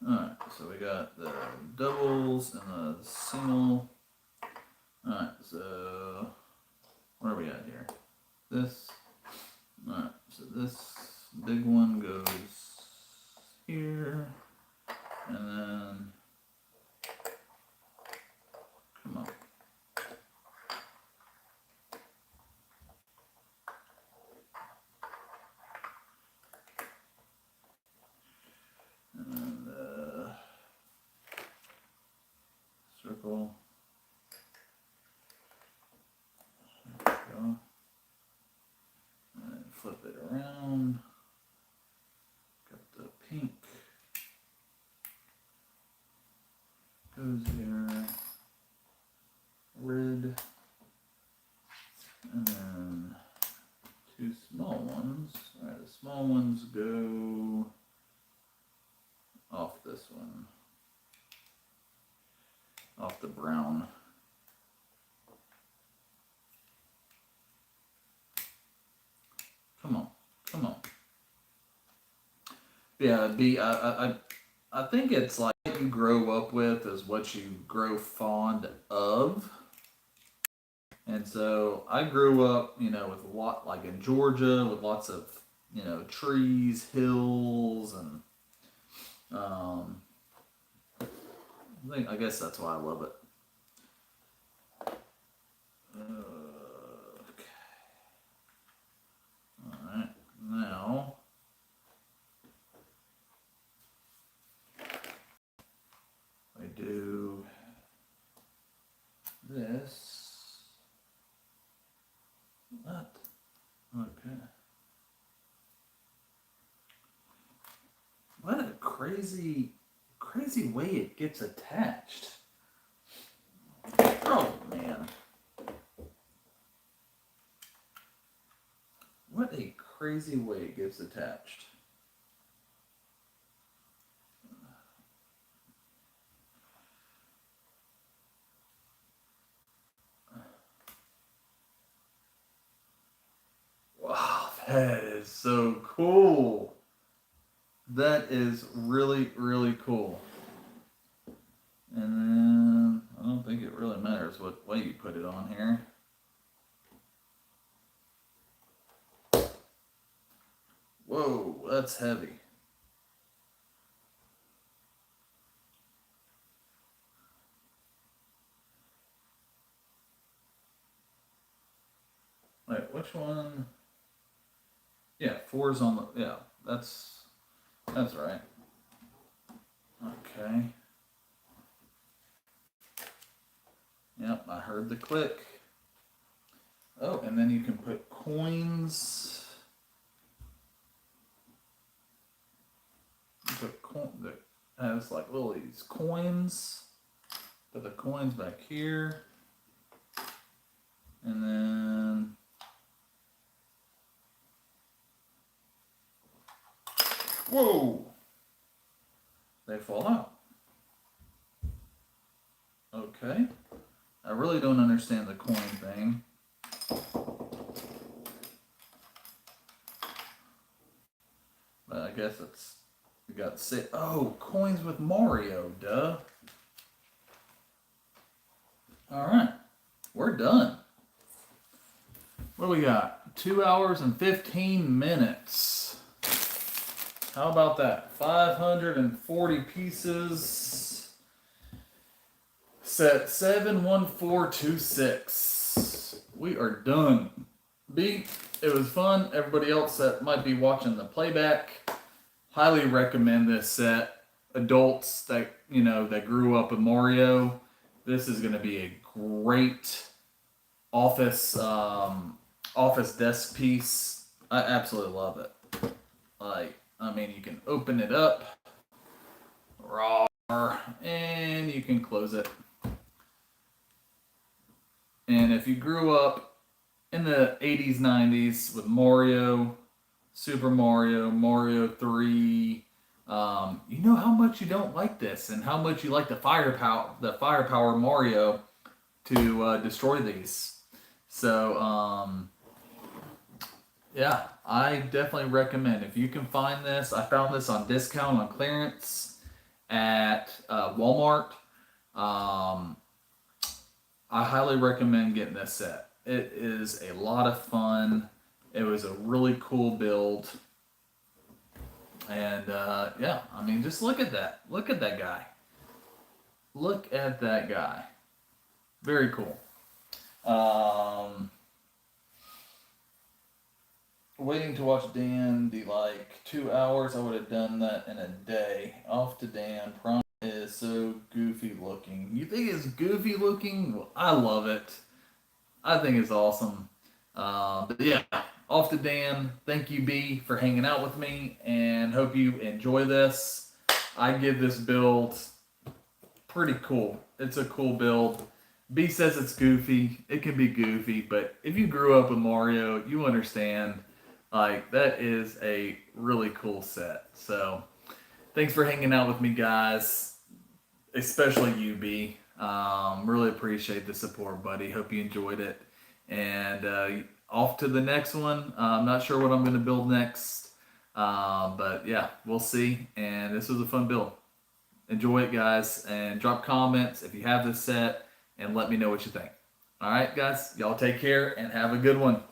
A: Alright, so we got the doubles and the single. Alright, so where are we at here? This. Alright, so this big one goes here. And then, come on. And then the circle. There we go. And then flip it around. Got the pink. Goes here. Red. And then two small ones. Alright, the small ones go off this one. Off the brown. Come on, come on. Yeah, I think it's like what you grow up with is what you grow fond of. And so I grew up, with a lot, like in Georgia, with lots of, trees, hills, and I guess that's why I love it. Okay. All right. Now I do this. What? Okay. What a crazy way it gets attached. Oh man. What a crazy way it gets attached. Wow, that is so cool. That is really, really cool. And then I don't think it really matters what way you put it on here. Whoa, that's heavy. Wait, which one? Yeah, four's on the, yeah, that's right. Okay. Yep, I heard the click. Oh, and then you can put coins. Put that has like little these coins. Put the coins back here. And then whoa! They fall out. Okay. I really don't understand the coin thing. But I guess it's, we got to say, oh, coins with Mario, duh. Alright, we're done. What do we got? 2 hours and 15 minutes. How about that? 540 pieces. Set 71426. We are done. B, it was fun. Everybody else that might be watching the playback, highly recommend this set. Adults that that grew up with Mario, this is going to be a great office office desk piece. I absolutely love it. Like, I mean, you can open it up, raw, and you can close it. And if you grew up in the 80s, 90s with Mario, Super Mario, Mario 3, you know how much you don't like this and how much you like the firepower Mario to destroy these. So, yeah, I definitely recommend if you can find this. I found this on discount on clearance at Walmart. Um, I highly recommend getting this set. It is a lot of fun. It was a really cool build. And yeah, I mean, just look at that. Look at that guy. Look at that guy. Very cool. Um, Waiting to watch Dan the like 2 hours. I would have done that in a day. Off to Dan. Piranha is so goofy looking. You think it's goofy looking? Well, I love it. I think it's awesome. But yeah, off to Dan. Thank you, B, for hanging out with me, and hope you enjoy this. I give this build pretty cool. It's a cool build. B says it's goofy. It can be goofy, but if you grew up with Mario, you understand. Like, that is a really cool set. So, thanks for hanging out with me, guys. Especially you, B. Really appreciate the support, buddy. Hope you enjoyed it. And off to the next one. I'm not sure what I'm going to build next. But yeah, we'll see. And this was a fun build. Enjoy it, guys. And drop comments if you have this set and let me know what you think. All right, guys. Y'all take care and have a good one.